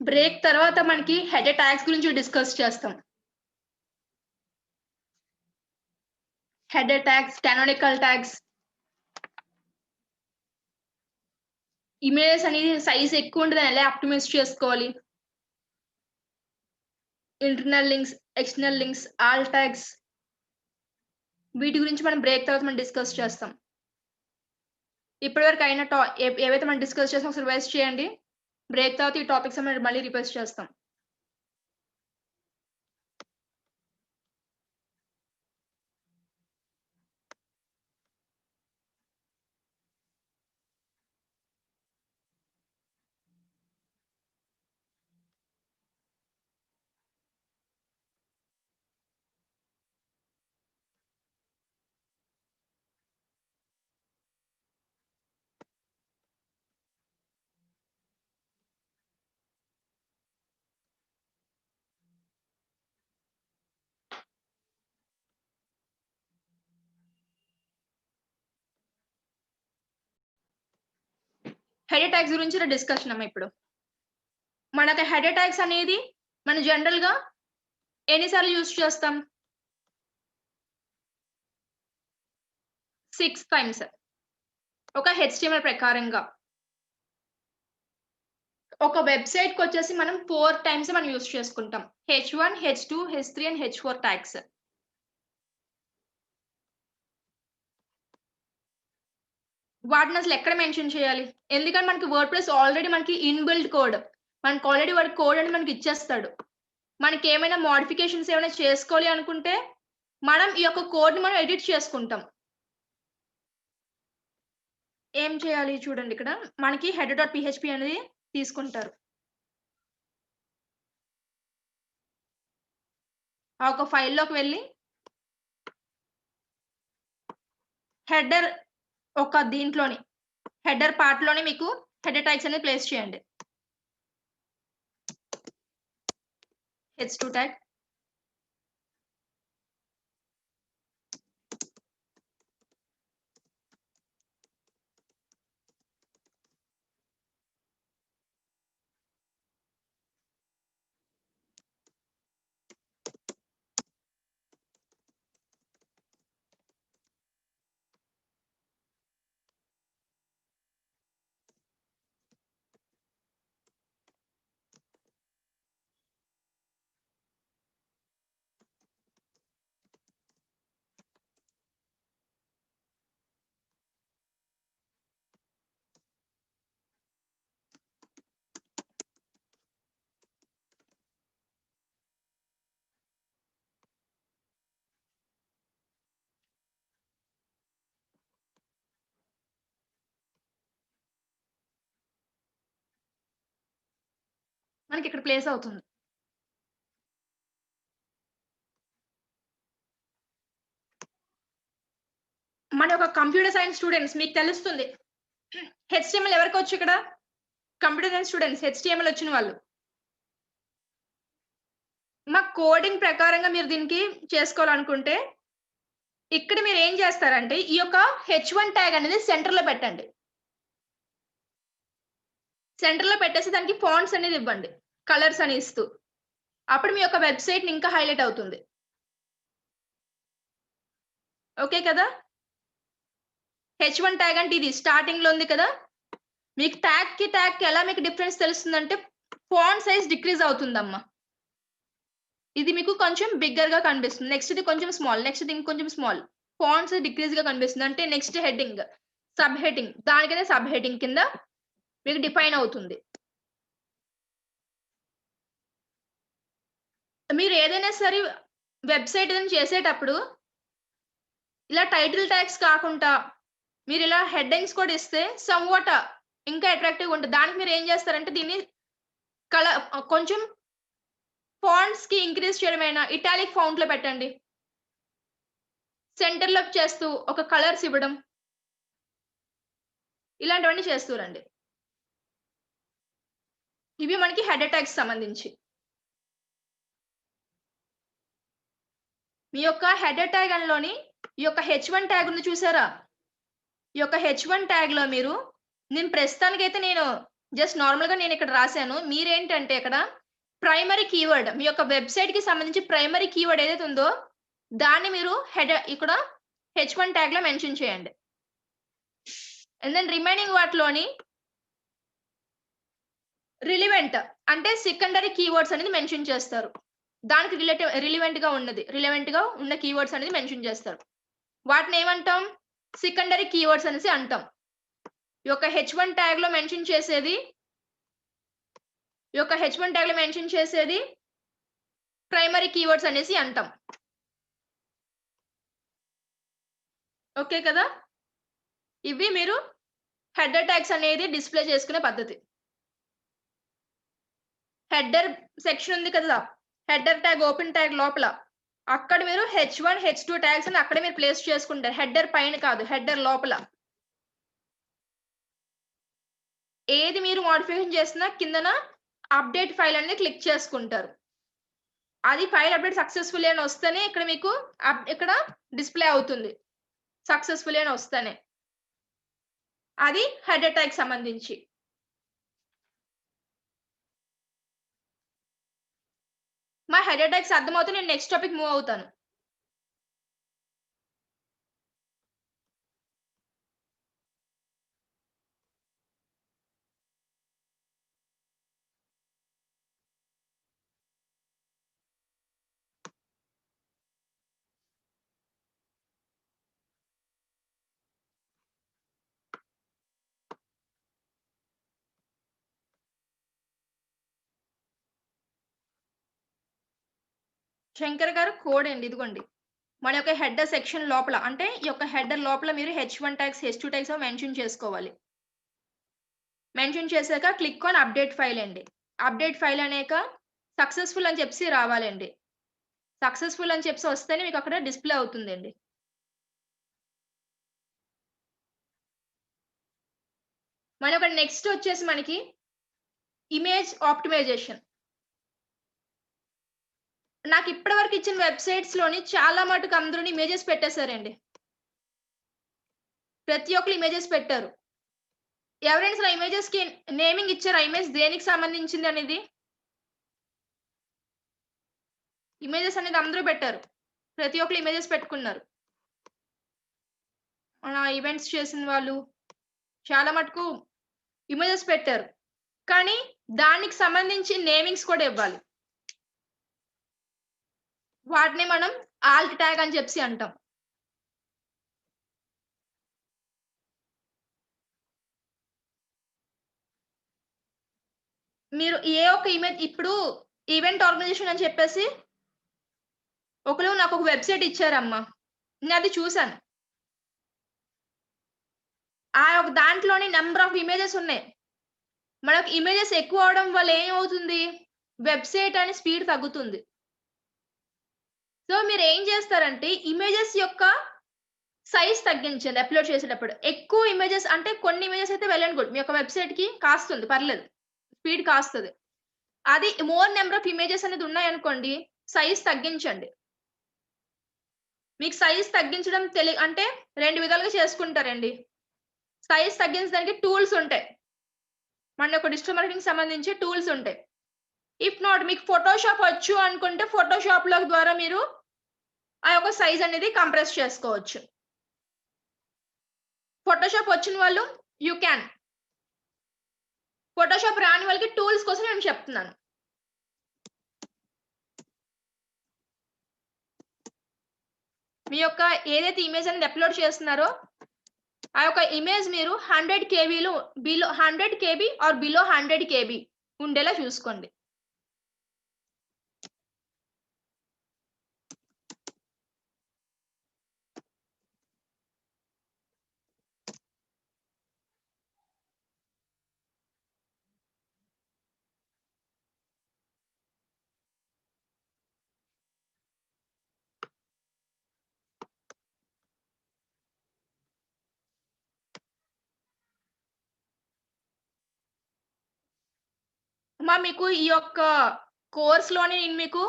బ్రేక్ తర్వాత మనకి హెడర్ ట్యాగ్స్ గురించి డిస్కస్ చేస్తాం. Header tags, canonical tags. Images అనేది సైజ్ ఎక్కువ ఉంటే దాన్ని ఎలా ఆప్టిమైజ్ చేసుకోవాలి. Internal links, external links, all tags. వీటి గురించి మనం బ్రేక్ తర్వాత మనం డిస్కస్ చేస్తాం. ఇప్పటివరకు అయిన ఏవైతే మనం డిస్కస్ చేసామో ఒకసారి రివైజ్ చేయండి. బ్రేక్ తర్వాత ఈ టాపిక్స్ మనం మళ్ళీ రివైజ్ చేస్తాం. హెడర్ ట్యాగ్స్ గురించి డిస్కషన్ అమ్మ ఇప్పుడు. మనకి హెడర్ ట్యాగ్స్ అనేది మనం జనరల్‌గా ఎన్ని సార్లు యూజ్ చేస్తాం? 6 టైమ్స్. ఒక హెచ్‌టీఎంఎల్ ప్రకారంగా. ఒక వెబ్‌సైట్‌కొచ్చేసి మనం 4 టైమ్స్ మనం యూజ్ చేసుకుంటాం. H1, H2, H3 and H4 tags. వాటిని అసలు ఎక్కడ మెన్షన్ చేయాలి? ఎందుకంటే మనకి వర్డ్‌ప్రెస్ ఆల్రెడీ మనకి ఇన్‌బిల్ట్ కోడ్. మనకు ఆల్రెడీ వాడు కోడ్ అనేది మనకి ఇచ్చేస్తాడు. మనకేమైనా మోడిఫికేషన్స్ ఏమైనా చేసుకోవాలి అనుకుంటే మనం ఈ యొక్క కోడ్‌ని మనం ఎడిట్ చేసుకుంటాం. ఏం చేయాలి చూడండి ఇక్కడ. మనకి header.php అనేది తీసుకుంటారు. ఆ ఒక ఫైల్‌లోకి వెళ్లి హెడర్ ఒక దీంట్లోని హెడర్ పార్ట్‌లోనే మీకు హెడర్ ట్యాగ్స్ అనేది ప్లేస్ చేయండి. H2 tag. మనకి ఇక్కడ ప్లేస్ అవుతుంది. మన ఒక కంప్యూటర్ సైన్స్ స్టూడెంట్స్ మీకు తెలుస్తుంది. హెచ్టీఎంఎల్ ఎవరికొచ్చు ఇక్కడ? కంప్యూటర్ సైన్స్ స్టూడెంట్స్ హెచ్టీఎంఎల్ వచ్చిన వాళ్ళు. మా కోడింగ్ ప్రకారంగా మీరు దీనికి చేసుకోవాలనుకుంటే ఇక్కడ మీరు ఏం చేస్తారంటే ఈ యొక్క H1 ట్యాగ్ అనేది సెంటర్‌లో పెట్టండి. సెంటర్‌లో పెట్టేసి దానికి ఫాంట్స్ అనేది ఇవ్వండి. కలర్స్ అని ఇస్తూ. అప్పుడు మీ యొక్క వెబ్‌సైట్ ఇంకా హైలైట్ అవుతుంది. ఓకే కదా? H1 ట్యాగ్ అంటే ఇది స్టార్టింగ్‌లో ఉంది కదా? మీకు ట్యాగ్‌కి ఎలా మీకు డిఫరెన్స్ తెలుస్తుందంటే ఫాంట్ సైజ్ డిక్రీజ్ అవుతుందమ్మా. ఇది మీకు కొంచెం బిగ్గర్‌గా కనిపిస్తుంది. నెక్స్ట్ ఇది కొంచెం స్మాల్. నెక్స్ట్ ఇది ఇంకొంచెం స్మాల్. ఫాంట్స్ డిక్రీజ్‌గా కనిపిస్తుంది. అంటే నెక్స్ట్ హెడ్డింగ్, సబ్ హెడ్డింగ్. దానికనే సబ్ హెడ్డింగ్ కింద మీకు డిఫైన్ అవుతుంది. మీరు ఏదైనా సరే వెబ్‌సైట్ ఏదైనా చేసేటప్పుడు ఇలా టైటిల్ ట్యాగ్స్ కాకుండా మీరు ఇలా హెడ్డింగ్స్ కూడా ఇస్తే సమ్‌వాట్ ఇంకా అట్రాక్టివ్‌గా ఉంటది. దానికి మీరు ఏం చేస్తారంటే దీన్ని కొంచెం ఫాంట్స్‌కి ఇంక్రీజ్ చేయడమైనా ఇటాలిక్ ఫాంట్‌లో పెట్టండి. సెంటర్‌లోకి చేస్తూ ఒక కలర్స్ ఇవ్వడం. ఇలాంటివన్నీ చేస్తూ రండి. ఇవి మనకి హెడర్ ట్యాగ్స్ సంబంధించి. మీ యొక్క హెడర్ ట్యాగ్ లోని ఈ యొక్క H1 ట్యాగ్ ఉంది చూసారా? ఈ యొక్క H1 ట్యాగ్‌లో నేను ప్రస్తుతానికైతే జస్ట్ నార్మల్‌గా నేను ఇక్కడ రాసాను. మీరేంటంటే ఇక్కడ ప్రైమరీ కీవర్డ్ మీ యొక్క వెబ్‌సైట్‌కి సంబంధించి ప్రైమరీ కీవర్డ్ ఏదైతే ఉందో దాన్ని మీరు ఇక్కడ H1 ట్యాగ్‌లో మెన్షన్ చేయండి. అండ్ దెన్ రిమైనింగ్ వాటిలోని రిలవెంట్ అంటే సెకండరీ కీవర్డ్స్ అనేది మెన్షన్ చేస్తారు. దానికి రిలవెంట్‌గా ఉన్న కీవర్డ్స్ అనేది మెన్షన్ చేస్తారు. వాటిని ఏమంటాం? సెకండరీ కీవర్డ్స్ అనేసి అంటాం. ఈ యొక్క H1 ట్యాగ్‌లో మెన్షన్ చేసేది ప్రైమరీ కీవర్డ్స్ అనేసి అంటాం. ఓకే కదా? ఇవి మీరు హెడర్ ట్యాగ్స్ అనేది డిస్‌ప్లే చేసుకునే పద్ధతి. హెడర్ సెక్షన్ ఉంది కదా! హెడర్ ట్యాగ్ ఓపెన్ ట్యాగ్ లోపల అక్కడ మీరు H1, H2 ట్యాగ్స్ అని అక్కడే మీరు ప్లేస్ చేసుకుంటారు. హెడర్ పైన కాదు, హెడర్ లోపల. ఏది మీరు మోడిఫికేషన్ చేసినా కిందన అప్డేట్ ఫైల్ అనేది క్లిక్ చేసుకుంటారు. అది ఫైల్ అప్డేట్ సక్సెస్‌ఫుల్లీ అని వస్తేనే ఇక్కడ మీకు ఇక్కడ డిస్‌ప్లే అవుతుంది. సక్సెస్‌ఫుల్లీ అని వస్తేనే. అది హెడర్ ట్యాగ్ సంబంధించి. మా హెడర్ ట్యాగ్స్ అర్థమవుతే నేను నెక్స్ట్ టాపిక్ మూవ్ అవుతాను. శంకర్ గారు కోడ్ అండి ఇదిగోండి. మన యొక్క హెడర్ సెక్షన్ లోపల అంటే ఈ యొక్క హెడర్ లోపల మీరు H1 tags, H2 tags mention చేసుకోవాలి. మెన్షన్ చేశాక క్లిక్ ఆన్ అప్డేట్ ఫైల్ అండి. అప్డేట్ ఫైల్ అనేక సక్సెస్‌ఫుల్ అని చెప్పి రావాలండి. సక్సెస్‌ఫుల్ అని చెప్పి వస్తేనే మీకు అక్కడ డిస్‌ప్లే అవుతుందండి. మనకు నెక్స్ట్ వచ్చేసి మనకి ఇమేజ్ ఆప్టిమైజేషన్. నాకు ఇప్పటి వరకు ఇచ్చిన వెబ్‌సైట్స్ లోని చాలా మటుకు అందరూ ఇమేజెస్ పెట్టేశారండి. ప్రతి ఒక్కరు ఇమేజెస్ పెట్టారు. ఎవరైనా అసలు ఇమేజెస్‌కి నేమింగ్ ఇచ్చారా? ఇమేజ్ దేనికి సంబంధించింది అనేది? ఇమేజెస్ అనేది అందరూ పెట్టారు. ప్రతి ఒక్కరు ఇమేజెస్ పెట్టుకున్నారు. ఈవెంట్స్ చేసిన వాళ్ళు చాలా మటుకు ఇమేజెస్ పెట్టారు. కానీ దానికి సంబంధించి నేమింగ్స్ కూడా ఇవ్వాలి. వాటిని మనం ఆల్ట్ ట్యాగ్ అని చెప్పి అంటాం. మీరు ఏ ఒక్క ఇమేజ్ ఇప్పుడు ఈవెంట్ ఆర్గనైజేషన్ అని చెప్పేసి ఒకళ్ళు నాకు ఒక వెబ్‌సైట్ ఇచ్చారమ్మా. నేను అది చూసాను. ఆ యొక్క దాంట్లోని నంబర్ ఆఫ్ ఇమేజెస్ ఉన్నాయి. మనకు ఇమేజెస్ ఎక్కువ అవడం వల్ల ఏమవుతుంది? వెబ్సైట్ అని స్పీడ్ తగ్గుతుంది. సో మీరు ఏం చేస్తారంటే ఇమేజెస్ యొక్క సైజ్ తగ్గించండి అప్లోడ్ చేసేటప్పుడు. ఎక్కువ ఇమేజెస్ అంటే కొన్ని ఇమేజెస్ అయితే వెల్ అండ్ గుడ్. మీ యొక్క వెబ్సైట్‌కి కాస్తుంది పర్లేదు. స్పీడ్ కాస్తది. అది మోర్ నంబర్ ఆఫ్ ఇమేజెస్ అనేది ఉన్నాయనుకోండి సైజ్ తగ్గించండి. మీకు సైజ్ తగ్గించడం అంటే 2 విధాలుగా చేసుకుంటారండి. సైజ్ తగ్గించడానికి టూల్స్ ఉంటాయి. మన యొక్క డిజిటల్ మార్కెటింగ్ సంబంధించి టూల్స్ ఉంటాయి. ఇఫ్ నాట్ మీకు ఫోటోషాప్ వచ్చు అనుకుంటే ఫోటోషాప్‌లో ద్వారా మీరు ఆ యొక్క సైజ్ అనేది కంప్రెస్ చేసుకోవచ్చు. ఫోటోషాప్ వచ్చిన వాళ్ళు యూ క్యాన్. ఫోటోషాప్ రాని వాళ్ళకి టూల్స్ కోసం నేను చెప్తున్నాను. మీ యొక్క ఏదైతే ఇమేజ్ అనేది అప్లోడ్ చేస్తున్నారో ఆ యొక్క ఇమేజ్ మీరు 100 కేబీలో below 100 KB or below 100 KB ఉండేలా చూసుకోండి. మీకు ఈ యొక్క కోర్స్‌లోనే నేను మీకు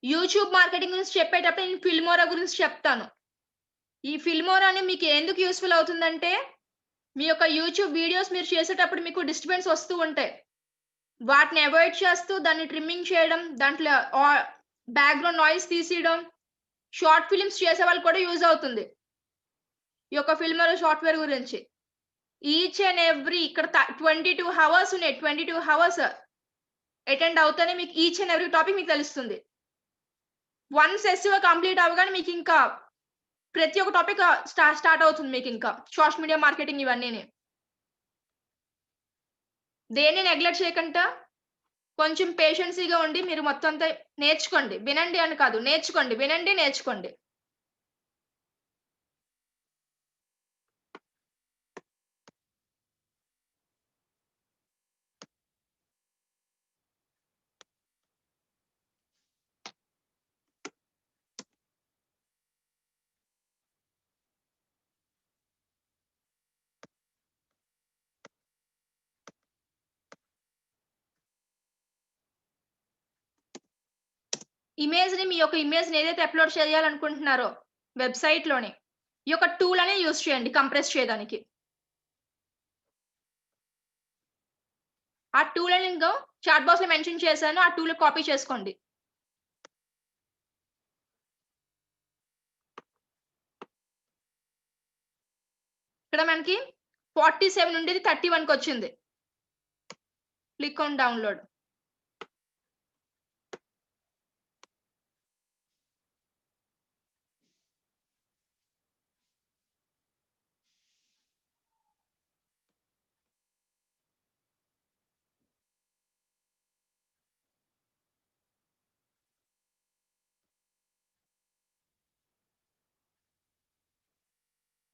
యూట్యూబ్ మార్కెటింగ్ గురించి చెప్పేటప్పుడు నేను ఫిల్మోరా గురించి చెప్తాను. ఈ ఫిల్మోరాని మీకు ఎందుకు యూజ్‌ఫుల్ అవుతుందంటే మీ యొక్క యూట్యూబ్ వీడియోస్ మీరు చేసేటప్పుడు మీకు డిస్టర్బెన్స్ వస్తూ ఉంటాయి. వాటిని అవాయిడ్ చేస్తూ దాన్ని ట్రిమ్మింగ్ చేయడం, దాంట్లో బ్యాక్‌గ్రౌండ్ నాయిస్ తీసేయడం, షార్ట్ ఫిల్మ్స్ చేసేవాళ్ళు కూడా యూజ్ అవుతుంది. ఈ యొక్క ఫిల్మోరా సాఫ్ట్‌వేర్ గురించి. ఈచ్ అండ్ ఎవ్రీ ఇక్కడ 22 హవర్స్ ఉన్నాయి. 22 హవర్స్ అటెండ్ అవుతేనే మీకు ఈచ్ అండ్ ఎవ్రీ టాపిక్ మీకు తెలుస్తుంది. వన్స్ ఎస్ఈఓ కంప్లీట్ అవ్వగానే మీకు ఇంకా ప్రతి ఒక్క టాపిక్ స్టార్ట్ అవుతుంది మీకు ఇంకా సోషల్ మీడియా మార్కెటింగ్ ఇవన్నీని. దేన్ని నెగ్లెక్ట్ చేయకుండా కొంచెం పేషెన్సీగా ఉండి మీరు మొత్తం అంతా నేర్చుకోండి. వినండి అని కాదు, నేర్చుకోండి. వినండి, నేర్చుకోండి. మీ యొక్క ఇమేజ్‌ని ఏదైతే అప్లోడ్ చేయాలనుకుంటున్నారో వెబ్‌సైట్‌లోని ఈ యొక్క టూల్ అనేది యూజ్ చేయండి కంప్రెస్ చేయడానికి. ఆ టూల్ అని నేను చాట్ బాక్స్‌లో మెన్షన్ చేశాను. ఆ టూల్ కాపీ చేసుకోండి. ఇక్కడ మనకి 47 నుండి 31కి వచ్చింది. Click on download.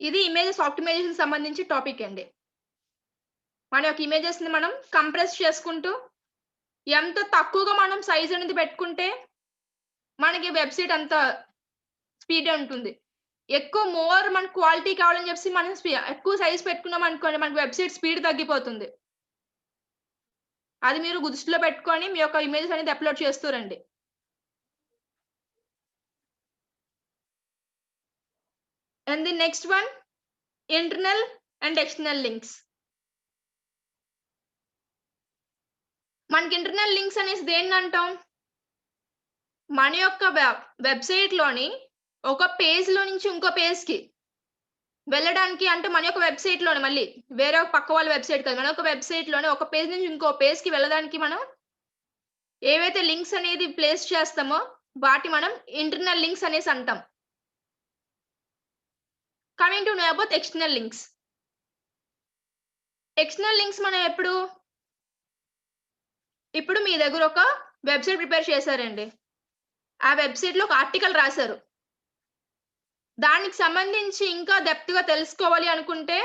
ఇది ఇమేజెస్ ఆప్టిమైజేషన్ సంబంధించి టాపిక్ అండి. మన యొక్క ఇమేజెస్‌ని మనం కంప్రెస్ చేసుకుంటూ ఎంత తక్కువగా మనం సైజ్ అనేది పెట్టుకుంటే మనకి వెబ్‌సైట్ అంత స్పీడ్ ఉంటుంది. మోర్ మన క్వాలిటీ కావాలని చెప్పి మనం ఎక్కువ సైజ్ పెట్టుకున్నాం అనుకోండి మనకి వెబ్‌సైట్ స్పీడ్ తగ్గిపోతుంది. అది మీరు దృష్టిలో పెట్టుకొని మీ యొక్క ఇమేజెస్ అనేది అప్లోడ్ చేస్తూ రండి. And the next one, internal and external links. మనకి ఇంటర్నల్ లింక్స్ అనేసి దేన్ని అంటాం? మన యొక్క వెబ్‌సైట్‌లోని ఒక పేజ్‌లో నుంచి ఇంకో పేజ్‌కి వెళ్ళడానికి అంటే మన యొక్క వెబ్‌సైట్‌లోనే మళ్ళీ వేరే పక్క వాళ్ళ వెబ్‌సైట్ కాదు. మన యొక్క వెబ్‌సైట్‌లోనే ఒక పేజ్ నుంచి ఇంకో పేజ్‌కి వెళ్ళడానికి మనం ఏవైతే లింక్స్ అనేది ప్లేస్ చేస్తామో వాటి మనం ఇంటర్నల్ లింక్స్ అనేసి అంటాం. Coming to know about external links. External links మనం ఇప్పుడు మీ దగ్గర ఒక వెబ్‌సైట్ ప్రిపేర్ చేశారండి. ఆ వెబ్‌సైట్‌లో ఒక ఆర్టికల్ రాశారు. దానికి సంబంధించి ఇంకా డెప్త్‌గా తెలుసుకోవాలి అనుకుంటే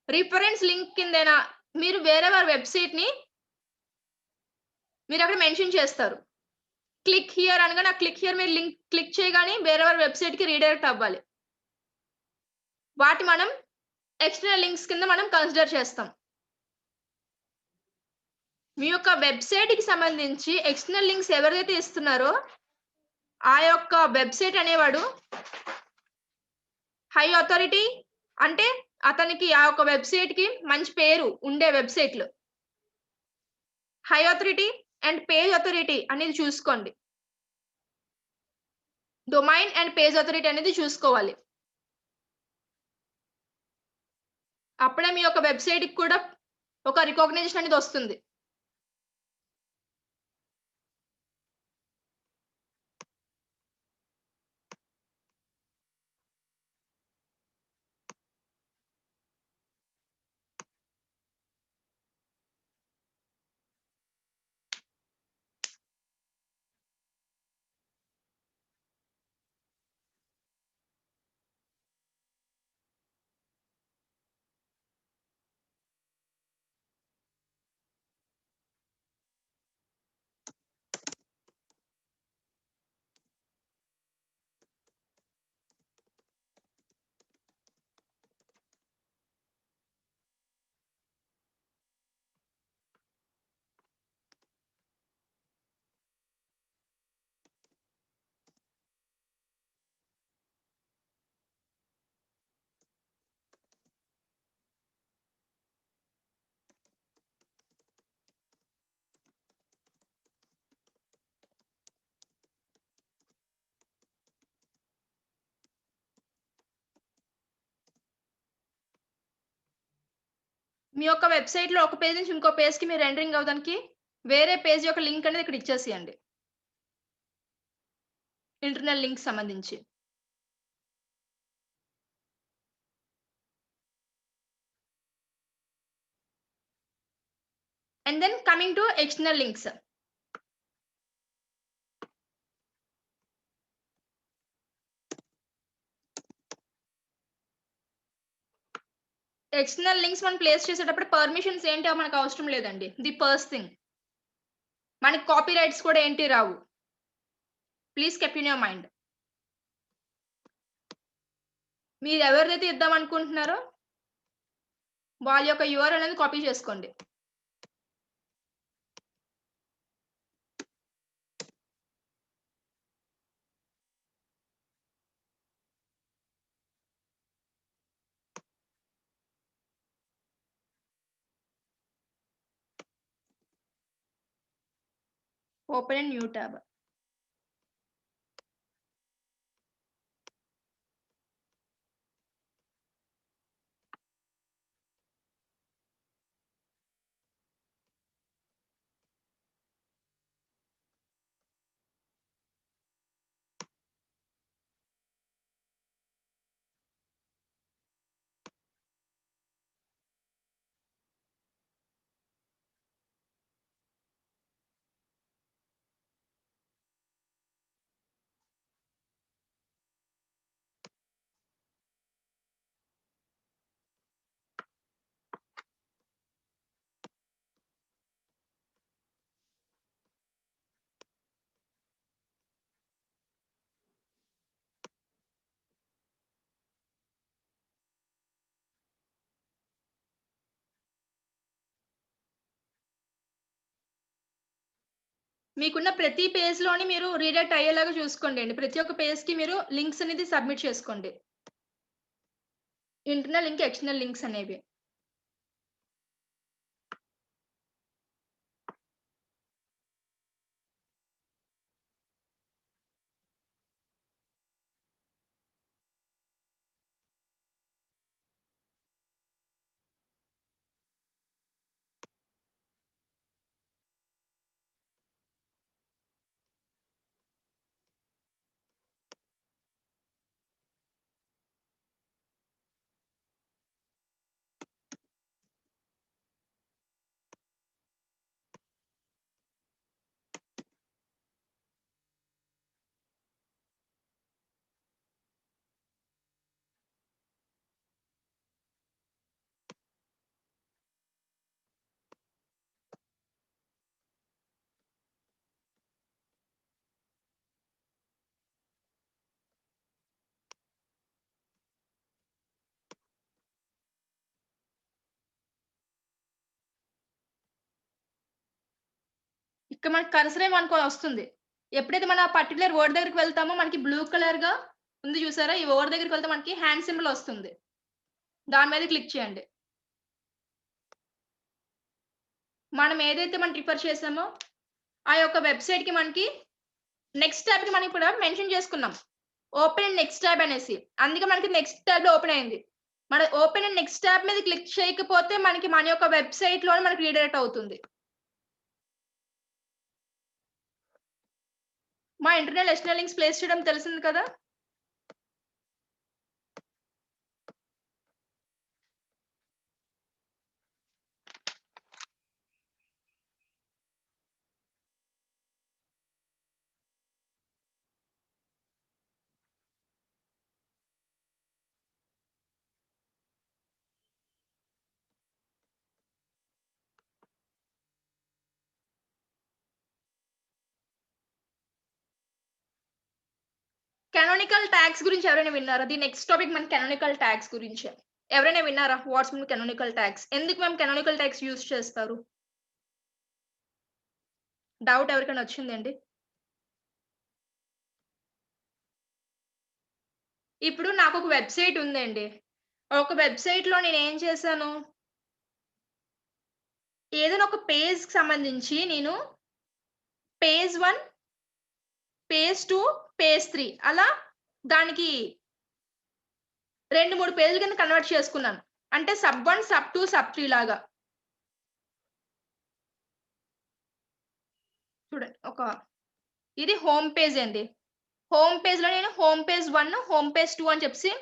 రిఫరెన్స్ లింక్ కిందన మీరు వేరే వారి వెబ్‌సైట్‌ని మీరు అక్కడ మెన్షన్ చేస్తారు. క్లిక్ హియర్ అనగానే ఆ క్లిక్ హియర్ మీరు లింక్ క్లిక్ చేయగానే వేరెవర్ వెబ్‌సైట్‌కి రీడైరెక్ట్ అవ్వాలి. వాటి మనం ఎక్స్టర్నల్ లింక్స్ కింద మనం కన్సిడర్ చేస్తాం. మీ యొక్క వెబ్‌సైట్‌కి సంబంధించి ఎక్స్టర్నల్ లింక్స్ ఎవరైతే ఇస్తున్నారో ఆ యొక్క వెబ్‌సైట్ అనేవాడు హై అథారిటీ అంటే అతనికి ఆ యొక్క వెబ్‌సైట్‌కి మంచి పేరు ఉండే వెబ్‌సైట్‌లు. High authority and page authority అనేది చూసుకోండి. డొమైన్ అండ్ పేజ్ అథారిటీ అనేది చూసుకోవాలి. అప్పుడే మీ యొక్క వెబ్‌సైట్‌కి కూడా ఒక రికాగ్నిషన్ అనేది వస్తుంది. మీ యొక్క వెబ్‌సైట్‌లో ఒక పేజ్ నుంచి ఇంకో పేజ్‌కి మీరు రెండరింగ్ అవ్వడానికి వేరే పేజ్ యొక్క లింక్ అనేది ఇక్కడ ఇచ్చేసేయండి. ఇంటర్నల్ లింక్స్ సంబంధించి. And then coming to external links. External links మనం ప్లేస్ చేసేటప్పుడు పర్మిషన్స్ ఏంటో మనకు అవసరం లేదండి. The first thing. మనకి కాపీ రైట్స్ కూడా ఏంటి రావు. Please keep in your mind. మీరు ఎవరిదైతే ఇద్దాం అనుకుంటున్నారో వాళ్ళ యొక్క యూఆర్ఎల్ అనేది కాపీ చేసుకోండి. Open in new tab. మీకున్న ప్రతి పేజ్‌లోని మీరు రీడైరెక్ట్ అయ్యేలాగా చూసుకోండి. ప్రతి ఒక్క పేజ్‌కి మీరు లింక్స్ అనేది సబ్మిట్ చేసుకోండి. ఇంటర్నల్ లింక్, ఎక్స్టర్నల్ లింక్స్ అనేవి. ఇక్కడ మనకి కర్సర్ మనకు వస్తుంది. ఎప్పుడైతే మనం ఆ పర్టిక్యులర్ వర్డ్ దగ్గరికి వెళ్తామో మనకి బ్లూ కలర్‌గా ఉంది చూసారా? ఈ వర్డ్ దగ్గరికి వెళ్తే మనకి హ్యాండ్ సింబల్ వస్తుంది. దాని మీద క్లిక్ చేయండి. మనం ఏదైతే మనం రిఫర్ చేసామో ఆ యొక్క వెబ్‌సైట్‌కి మనకి నెక్స్ట్ ట్యాబ్‌కి మనం ఇక్కడ మెన్షన్ చేసుకున్నాం. ఓపెన్ ఇన్ నెక్స్ట్ ట్యాబ్ అనేసి. అందుకే మనకి నెక్స్ట్ ట్యాబ్‌లో ఓపెన్ అయింది. మన ఓపెన్ ఇన్ నెక్స్ట్ ట్యాబ్ మీద క్లిక్ చేయకపోతే మనకి మన యొక్క వెబ్‌సైట్‌లోనే మనకి రీడైరెక్ట్ అవుతుంది. మా ఇంటర్నల్, ఎక్స్టర్నల్ లింక్స్ ప్లేస్ చేయడం తెలిసింది కదా! కానానికల్ ట్యాగ్స్ గురించి ఎవరైనా విన్నారా? ది నెక్స్ట్ టాపిక్ మన కానానికల్ ట్యాగ్స్ గురించే. ఎవరైనా విన్నారా? What's mean canonical tags? ఎందుకు మేము కానానికల్ ట్యాగ్స్ యూజ్ చేస్తారు? డౌట్ ఎవరికైనా వచ్చిందండి? ఇప్పుడు నాకొక వెబ్‌సైట్ ఉందండి. ఒక వెబ్‌సైట్‌లో నేనేం చేశాను, ఏదైనా ఒక పేజ్‌కి సంబంధించి నేను పేజ్ 1, పేజ్ 2, పేజ్ 3 అలా దానికి 2, 3 పేజీల కింద కన్వర్ట్ చేసుకున్నాను. అంటే సబ్ 1, సబ్ 2, సబ్ 3 లాగా. చూడండి ఇది హోమ్ పేజ్ అండి. హోమ్ పేజ్‌లో నేను హోమ్ పేజ్ 1, హోమ్ పేజ్ 2 అని చెప్పేసి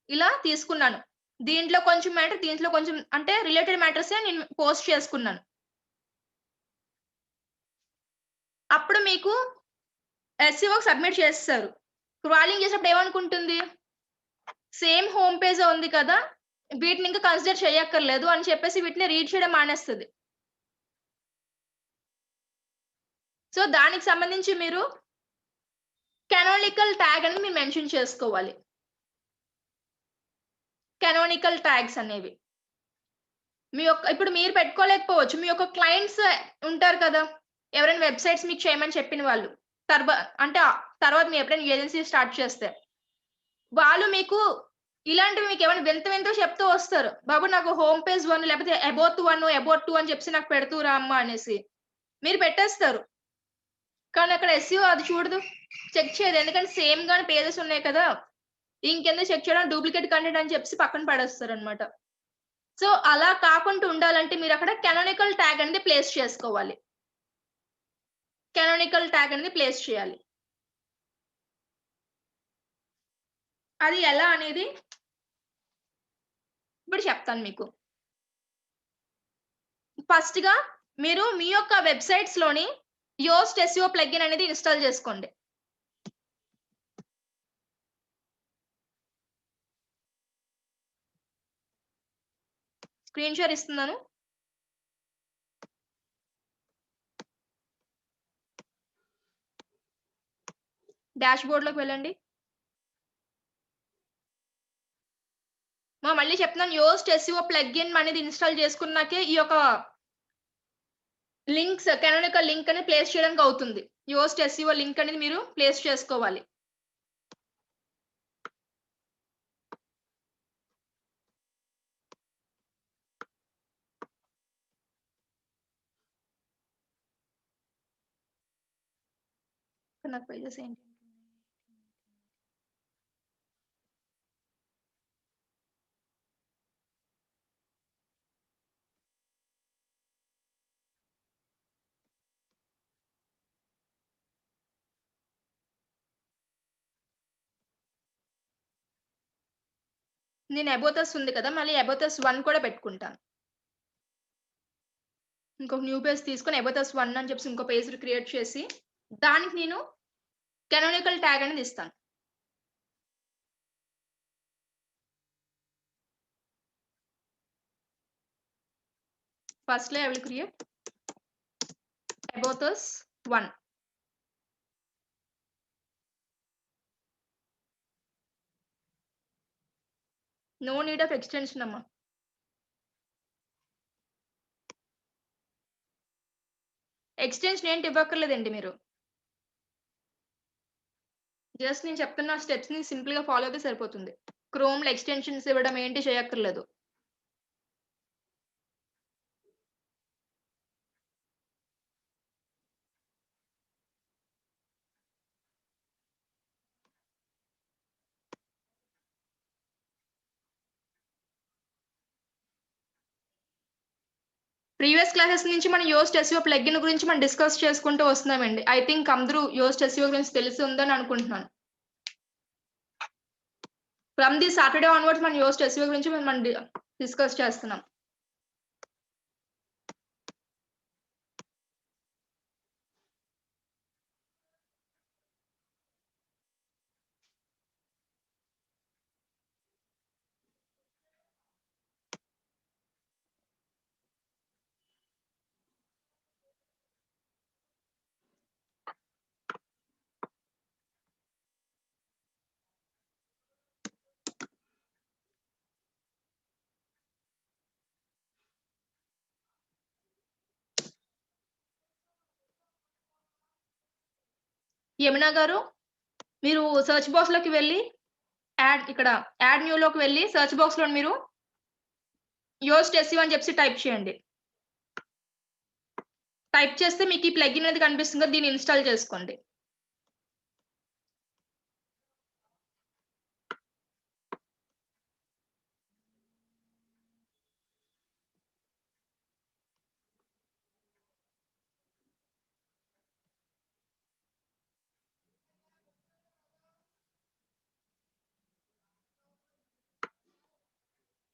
ఇలా తీసుకున్నాను. దీంట్లో కొంచెం మ్యాటర్, దీంట్లో కొంచెం అంటే రిలేటెడ్ మ్యాటర్సే నేను పోస్ట్ చేసుకున్నాను. అప్పుడు మీకు ఎస్‌ఈఓకి సబ్మిట్ చేసేసారు. క్రాలింగ్ చేసినప్పుడు ఏమనుకుంటుంది? సేమ్ హోమ్ పేజే ఉంది కదా! వీటిని ఇంకా కన్సిడర్ చేయక్కర్లేదు అని చెప్పేసి వీటిని రీడ్ చేయడం మానేస్తది. సో, దానికి సంబంధించి మీరు కానానికల్ ట్యాగ్ అనేది మీరు మెన్షన్ చేసుకోవాలి. కానానికల్ ట్యాగ్స్ అనేవి. ఇప్పుడు మీరు పెట్టుకోలేకపోవచ్చు. మీ యొక్క క్లయింట్స్ ఉంటారు కదా! ఎవరైనా వెబ్‌సైట్స్ మీకు చేయమని చెప్పిన వాళ్ళు. అంటే తర్వాత మీరు ఎప్పుడైనా ఏజెన్సీ స్టార్ట్ చేస్తే. వాళ్ళు మీకు ఇలాంటివి మీకేమైనా వింత వింతవి చెప్తూ వస్తారు. బాబు నాకు హోమ్ పేజ్ 1 లేకపోతే అబౌట్ 1, అబౌట్ 2 అని చెప్పేసి నాకు పెడుతురా అమ్మా అనేసి. మీరు పెట్టేస్తారు. కానీ అక్కడ ఎస్‌ఈఓ అది చూడదు. చెక్ చేయదు. ఎందుకంటే సేమ్ గాని పేజెస్ ఉన్నాయి కదా! ఇంకెందుకు చెక్ చేయడం డూప్లికేట్ కంటెంట్ అని చెప్పేసి పక్కన పడేస్తారనమాట. సో, అలా కాకుండా ఉండాలంటే మీరక్కడ కానానికల్ ట్యాగ్ అనేది ప్లేస్ చేసుకోవాలి. కానానికల్ ట్యాగ్ అనేది ప్లేస్ చేయాలి. అది ఎలా అనేది ఇప్పుడు చెప్తాను మీకు. ఫస్ట్‌గా మీరు మీ యొక్క వెబ్‌సైట్స్‌లోని యోస్ట్ ఎస్‌ఈఓ ప్లగిన్ అనేది ఇన్‌స్టాల్ చేసుకోండి. స్క్రీన్ షేర్ ఇస్తున్నాను. డాష్‌బోర్డ్‌లోకి వెళ్ళండి. మళ్ళీ చెప్తున్నాను యోస్ట్ ఎస్‌ఈఓ ప్లగిన్ అనేది ఇన్‌స్టాల్ చేసుకున్నాకే ఈ యొక్క కానానికల్ లింక్ అనేది ప్లేస్ చేయడానికి అవుతుంది. యోస్ట్ ఎస్‌ఈఓ లింక్ అనేది మీరు ప్లేస్ చేసుకోవాలి. నాకు పేజెస్ ఏంటి? నేను అబౌట్ అస్ ఉంది కదా! మళ్ళీ అబౌట్ అస్ 1 కూడా పెట్టుకుంటాను. ఇంకొక న్యూ పేజ్ తీసుకొని అబౌట్ అస్ 1 అని చెప్పేసి ఇంకో పేజ్ క్రియేట్ చేసి దానికి నేను కానానికల్ ట్యాగ్ అనేది ఇస్తాను. Firstly, I will create about us 1. No need of extension, amma. Extension ఏంటి ఇవ్వక్కర్లేదండి మీరు. జస్ట్ నేను చెప్తున్న స్టెప్స్‌ని సింపుల్‌గా ఫాలో అయితే సరిపోతుంది. క్రోమ్‌లో ఎక్స్‌టెన్షన్స్ ఇవ్వడం ఏంటి చేయక్కర్లేదు. ప్రీవియస్ క్లాసెస్ నుంచి మనం యోస్ట్ ఎస్‌ఈఓ ప్లగిన్ గురించి మనం డిస్కస్ చేసుకుంటూ వస్తున్నామండి. ఐ థింక్ అందరూ యోస్ట్ ఎస్‌ఈఓ గురించి తెలిసి ఉందని అనుకుంటున్నాను. ఫ్రమ్ ది సాటర్‌డే ఆన్వర్డ్స్ మనం యోస్ట్ ఎస్‌ఈఓ గురించి మనం డిస్కస్ చేస్తున్నాం. యమున గారు, మీరు సెర్చ్ బాక్స్‌లోకి వెళ్లి యాడ్ న్యూలోకి వెళ్లి సెర్చ్ బాక్స్‌లో మీరు యోస్ట్ ఎస్‌ఈఓ అని చెప్పేసి టైప్ చేయండి. టైప్ చేస్తే మీకు ఈ ప్లగిన్ అనేది కనిపిస్తుంది కదా! దీన్ని ఇన్‌స్టాల్ చేసుకోండి.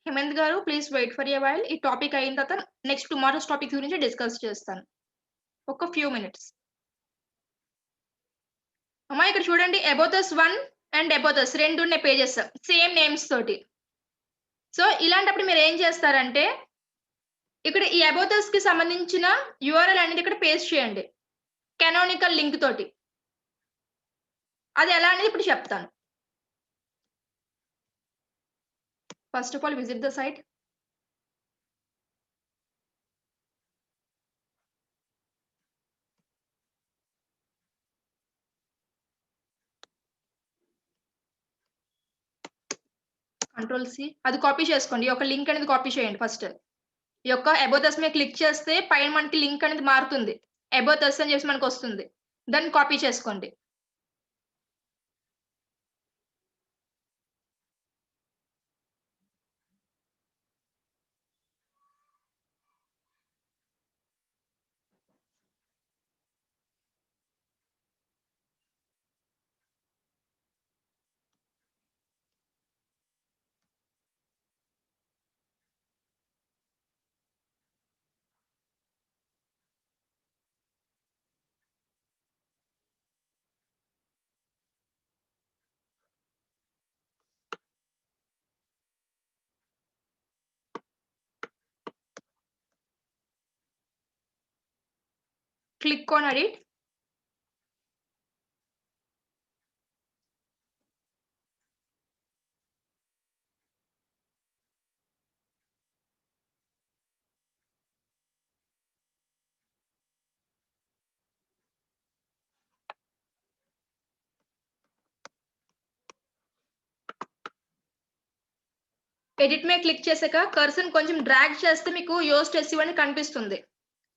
హేమంత్ గారు please wait for a while. ఈ టాపిక్ అయిన తర్వాత నెక్స్ట్ టుమారోస్ టాపిక్స్ గురించి డిస్కస్ చేస్తాను. ఒక ఫ్యూ మినిట్స్. అమ్మా ఇక్కడ చూడండి about us 1 and about us 2 ఉన్నాయి పేజెస్. సేమ్ నేమ్స్ తోటి. సో, ఇలాంటప్పుడు మీరేం చేస్తారంటే, ఇక్కడ ఈ అబౌట్ అస్‌కి సంబంధించిన యూఆర్ఎల్ అనేది ఇక్కడ పేస్ట్ చేయండి. కానానికల్ లింక్ తోటి. అది ఎలా అనేది ఇప్పుడు చెప్తాను. First of all visit the site. Control C. అది కాపీ చేసుకోండి. ఈ యొక్క లింక్ అనేది కాపీ చేయండి ఫస్ట్. ఈ యొక్క అబౌట్ అస్ మీద క్లిక్ చేస్తే పైన మనకి లింక్ అనేది మారుతుంది. అబౌట్ అస్ అని చెప్పేసి మనకొస్తుంది. దాన్ని కాపీ చేసుకోండి. Click on edit. ఎడిట్ మీద క్లిక్ చేసాక కర్సర్‌ని కొంచెం డ్రాగ్ చేస్తే మీకు యోస్ట్ ఎస్‌ఈఓ అని కనిపిస్తుంది.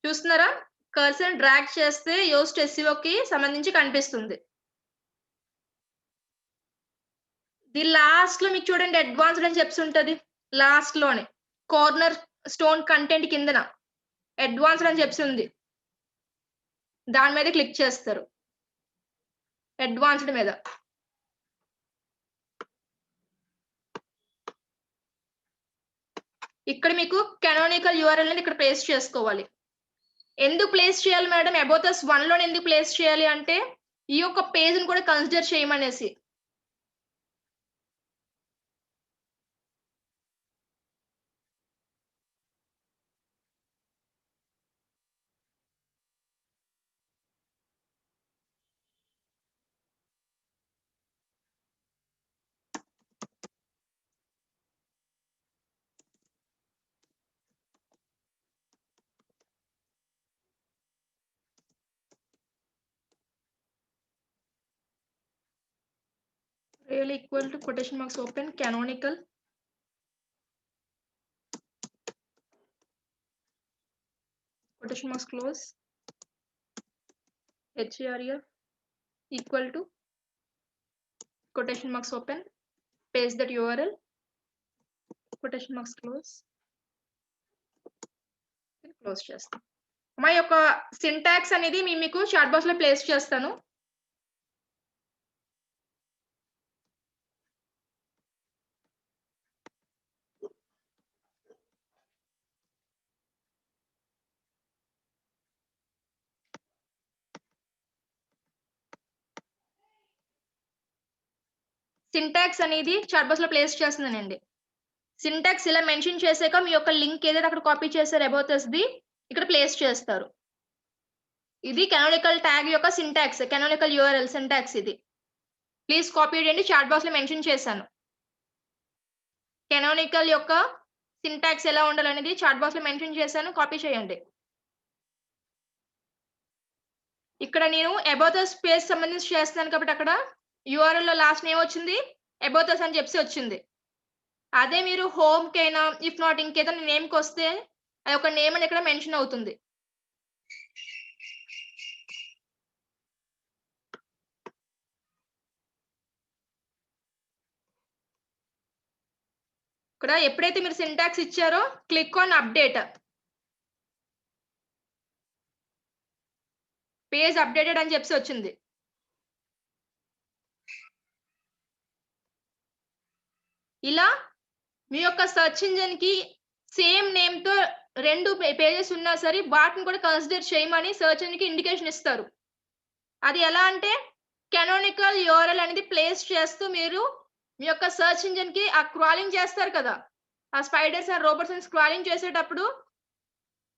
చూస్తున్నారా? కర్సర్‌ని డ్రాగ్ చేస్తే యోస్ట్ ఎస్‌ఈఓకి సంబంధించి కనిపిస్తుంది. లాస్ట్‌లో మీకు చూడండి అడ్వాన్స్‌డ్ అని చెప్పేసి ఉంటది. లాస్ట్‌లోనే. కార్నర్ స్టోన్ కంటెంట్ కిందన. అడ్వాన్స్‌డ్ అని చెప్పేసి ఉంది. దాని మీద క్లిక్ చేస్తారు. అడ్వాన్స్‌డ్ మీద. ఇక్కడ మీకు కానానికల్ యూఆర్ఎల్ అనేది ఇక్కడ పేస్ట్ చేసుకోవాలి. ఎందుకు ప్లేస్ చేయాలి మేడం? అబౌట్ అస్ 1 లోనే ఎందుకు ప్లేస్ చేయాలి అంటే, ఈ యొక్క పేజ్‌ని కూడా consider చేయమనేసి. real equal to quotation marks open canonical quotation marks close href equal to quotation marks open paste that url quotation marks close చేస్తాను. మా యొక్క సింటాక్స్ అనేది మీకు చాట్ బాక్స్ లో ప్లేస్ చేస్తాను. సింటాక్స్ అనేది చాట్ బాక్స్ లో ప్లేస్ చేస్తున్నానండి. సింటాక్స్ ఇలా మెన్షన్ చేసాక మీ యొక్క లింక్ ఏదైతే అక్కడ కాపీ చేశారు అబౌట్ us ది ఇక్కడ ప్లేస్ చేస్తారు. ఇది canonical ట్యాగ్ యొక్క సింటాక్స్, canonical URL సింటాక్స్ ఇది. ప్లీజ్ కాపీ చేయండి, చాట్ బాక్స్ లో మెన్షన్ చేశాను. canonical యొక్క సింటాక్స్ ఎలా ఉండాలనేది చాట్ బాక్స్ లో మెన్షన్ చేశాను, కాపీ చేయండి. ఇక్కడ నేను అబౌట్ us పేజ్ సంబంధించి చేస్తున్నాను కాబట్టి అక్కడ URL లో లాస్ట్ నేమ్ వచ్చింది, అబౌట్ us అని చెప్పి వచ్చింది. అదే మీరు హోమ్ కైనా ఇఫ్ నాట్ ఇంకేదైనా నేమ్ కి వస్తే ఆ యొక్క నేమ్ అని ఇక్కడ మెన్షన్ అవుతుంది. ఇక్కడ ఎప్పుడైతే మీరు సింటాక్స్ ఇచ్చారో click on update, page updated అని చెప్పి వచ్చింది. ఇలా మీ యొక్క సెర్చ్ ఇంజిన్ కి సేమ్ నేమ్ తో 2 పేజెస్ ఉన్నా సరే వాటిని కూడా కన్సిడర్ చేయమని సెర్చ్ ఇంజిన్ కి ఇండికేషన్ ఇస్తారు. అది ఎలా అంటే canonical URL అనేది ప్లేస్ చేస్తూ మీరు మీ యొక్క సెర్చ్ ఇంజిన్ కి ఆ క్రాలింగ్ చేస్తారు కదా, ఆ స్పైడర్స్ అండ్ రోబోట్స్ ని స్క్రాలింగ్ చేసేటప్పుడు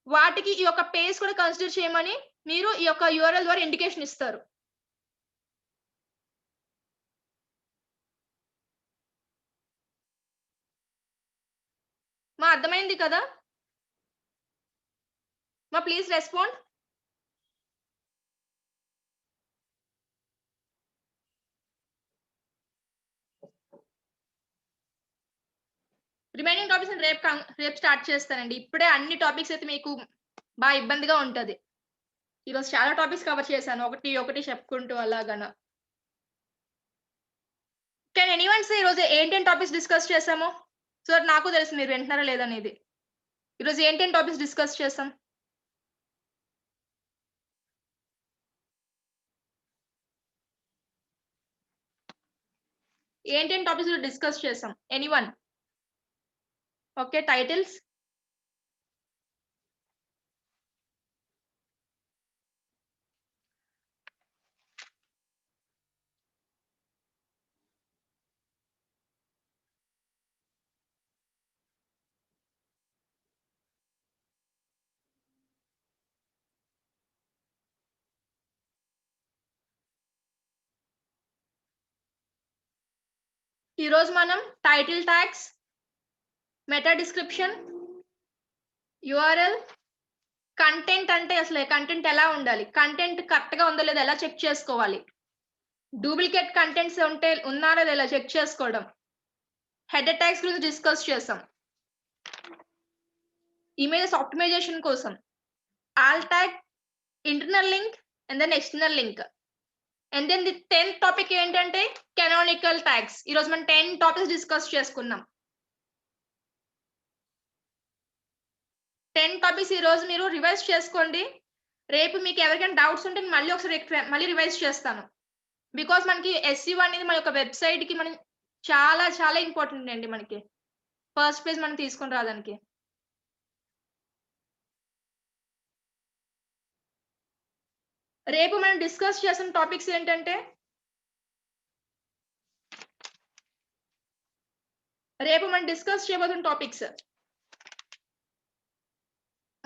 వాటికి ఈ యొక్క పేజ్ కూడా కన్సిడర్ చేయమని మీరు ఈ యొక్క URL ద్వారా ఇండికేషన్ ఇస్తారు. మా అర్థమైంది కదా? మా ప్లీజ్ రెస్పాండ్. రిమైనింగ్ టాపిక్స్ రేపు స్టార్ట్ చేస్తానండి. ఇప్పుడే అన్ని టాపిక్స్ అయితే మీకు బాగా ఇబ్బందిగా ఉంటది. ఈరోజు చాలా టాపిక్స్ కవర్ చేశాను, ఒకటి చెప్పుకుంటూ అలాగన. కెన్ ఎనీవన్ సే ఈరోజు ఏంటేం టాపిక్స్ డిస్కస్ చేసామో? సో నాకు తెలుసు మీరు వింటున్నారా లేదనేది. ఈరోజు ఏంటేం టాపిక్స్ డిస్కస్ చేసాం? ఏంటేం టాపిక్స్ డిస్కస్ చేసాం? ఎనీవన్? Okay, titles. ఈరోజు మనం title tags, meta description, URL, content అంటే అసలు కంటెంట్ ఎలా ఉండాలి, కంటెంట్ కరెక్ట్ గా ఉందో లేదో ఎలా చెక్ చేసుకోవాలి, డూప్లికేట్ కంటెంట్స్ ఉంటే ఉన్నారో ఎలా చెక్ చేసుకోవడం, హెడర్ ట్యాగ్స్ గురించి డిస్కస్ చేసాం, ఇమేజెస్ ఆప్టిమైజేషన్ కోసం alt tag, internal link and then external link. And then the 10th topic ఏంటంటే canonical ట్యాగ్స్. ఈరోజు మనం 10 టాపిక్స్ డిస్కస్ చేసుకున్నాం. 10 టాపిక్స్ ఈరోజు మీరు రివైజ్ చేసుకోండి. రేపు మీకు ఎవరికైనా డౌట్స్ ఉంటే మళ్ళీ రివైజ్ చేస్తాను. బికాస్ మనకి SEO అనేది మన యొక్క వెబ్సైట్ కి మనం చాలా చాలా ఇంపార్టెంట్ అండి. మనకి ఫస్ట్ పేజ్ మనం తీసుకొని రావడానికి. రేపు మనం డిస్కస్ చేసిన టాపిక్స్ ఏంటంటే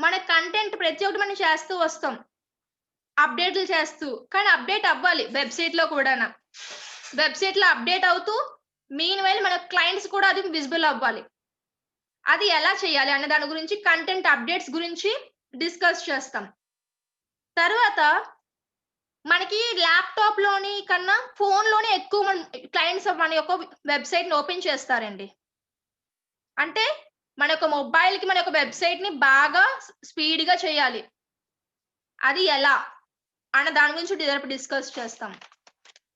మన కంటెంట్ ప్రతి ఒక్కటి మనం చేస్తూ వస్తాం, అప్డేట్లు చేస్తూ, కానీ అప్డేట్ అవ్వాలి వెబ్సైట్ లో కూడా. వెబ్సైట్ లో అప్డేట్ అవుతూ మీన్ వైల్ మన క్లయింట్స్ కూడా అది విజిబుల్ అవ్వాలి. అది ఎలా చేయాలి అనే దాని గురించి, కంటెంట్ అప్డేట్స్ గురించి డిస్కస్ చేస్తాం. తర్వాత మనకి ల్యాప్టాప్ లోని కన్నా ఫోన్ లోనే ఎక్కువ క్లయింట్స్ మన యొక్క వెబ్సైట్ ని ఓపెన్ చేస్తారండి. అంటే మన యొక్క మొబైల్ కి మన యొక్క వెబ్సైట్ ని బాగా స్పీడ్ గా చేయాలి. అది ఎలా అన్న దాని గురించి రేపు డిస్కస్ చేస్తాం.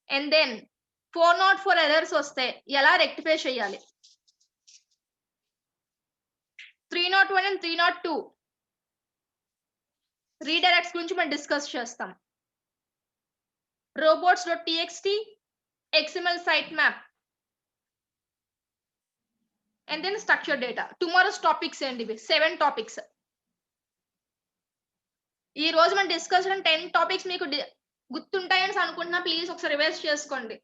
అండ్ దెన్ 404 ఎర్రర్స్ వస్తే ఎలా రెక్టిఫై చేయాలి. 301 అండ్ 302 రీడైరెక్ట్స్ గురించి మనం డిస్కస్ చేస్తాం. robots.txt, XML sitemap, and then structured data. Tomorrow's topics ఏంటి? 7 topics. ఈ రోజు మనం డిస్కస్ చేసిన 10 టాపిక్స్ మీకు గుర్తుంటాయని అనుకుంటున్నా. ప్లీజ్ ఒకసారి రివైజ్ చేసుకోండి.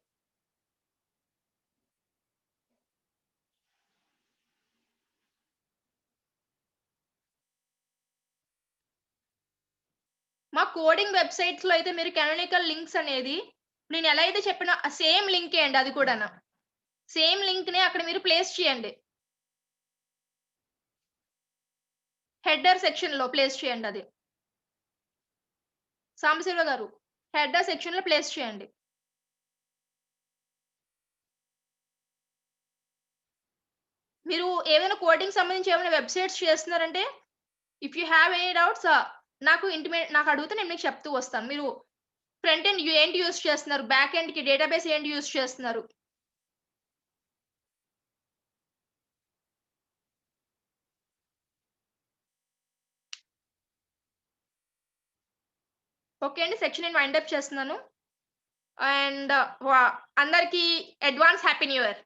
మా కోడింగ్ వెబ్సైట్స్ లో అయితే మీరు కానానికల్ లింక్స్ అనేది నేను ఎలా అయితే చెప్పిన సేమ్ లింకే అండి. అది కూడా సేమ్ లింక్ ని అక్కడ మీరు ప్లేస్ చేయండి. హెడర్ సెక్షన్ లో ప్లేస్ చేయండి. అది సాంబశివ గారు హెడర్ సెక్షన్ లో ప్లేస్ చేయండి. మీరు ఏమైనా కోడింగ్ సంబంధించి ఏమైనా వెబ్సైట్స్ చేస్తున్నారంటే if you have any doubts నాకు అడిగితే నేను మీకు చెప్తూ వస్తాను. మీరు ఫ్రంట్ ఎండ్ ఏంటి యూస్ చేస్తున్నారు, బ్యాక్ ఎండ్ కి డేటాబేస్ ఏంటి యూస్ చేస్తున్నారు, ఓకే అండి. సెక్షన్ నేను వైండ్ అప్ చేస్తున్నాను. అండ్ అందరికి అడ్వాన్స్ హ్యాపీ న్యూ ఇయర్.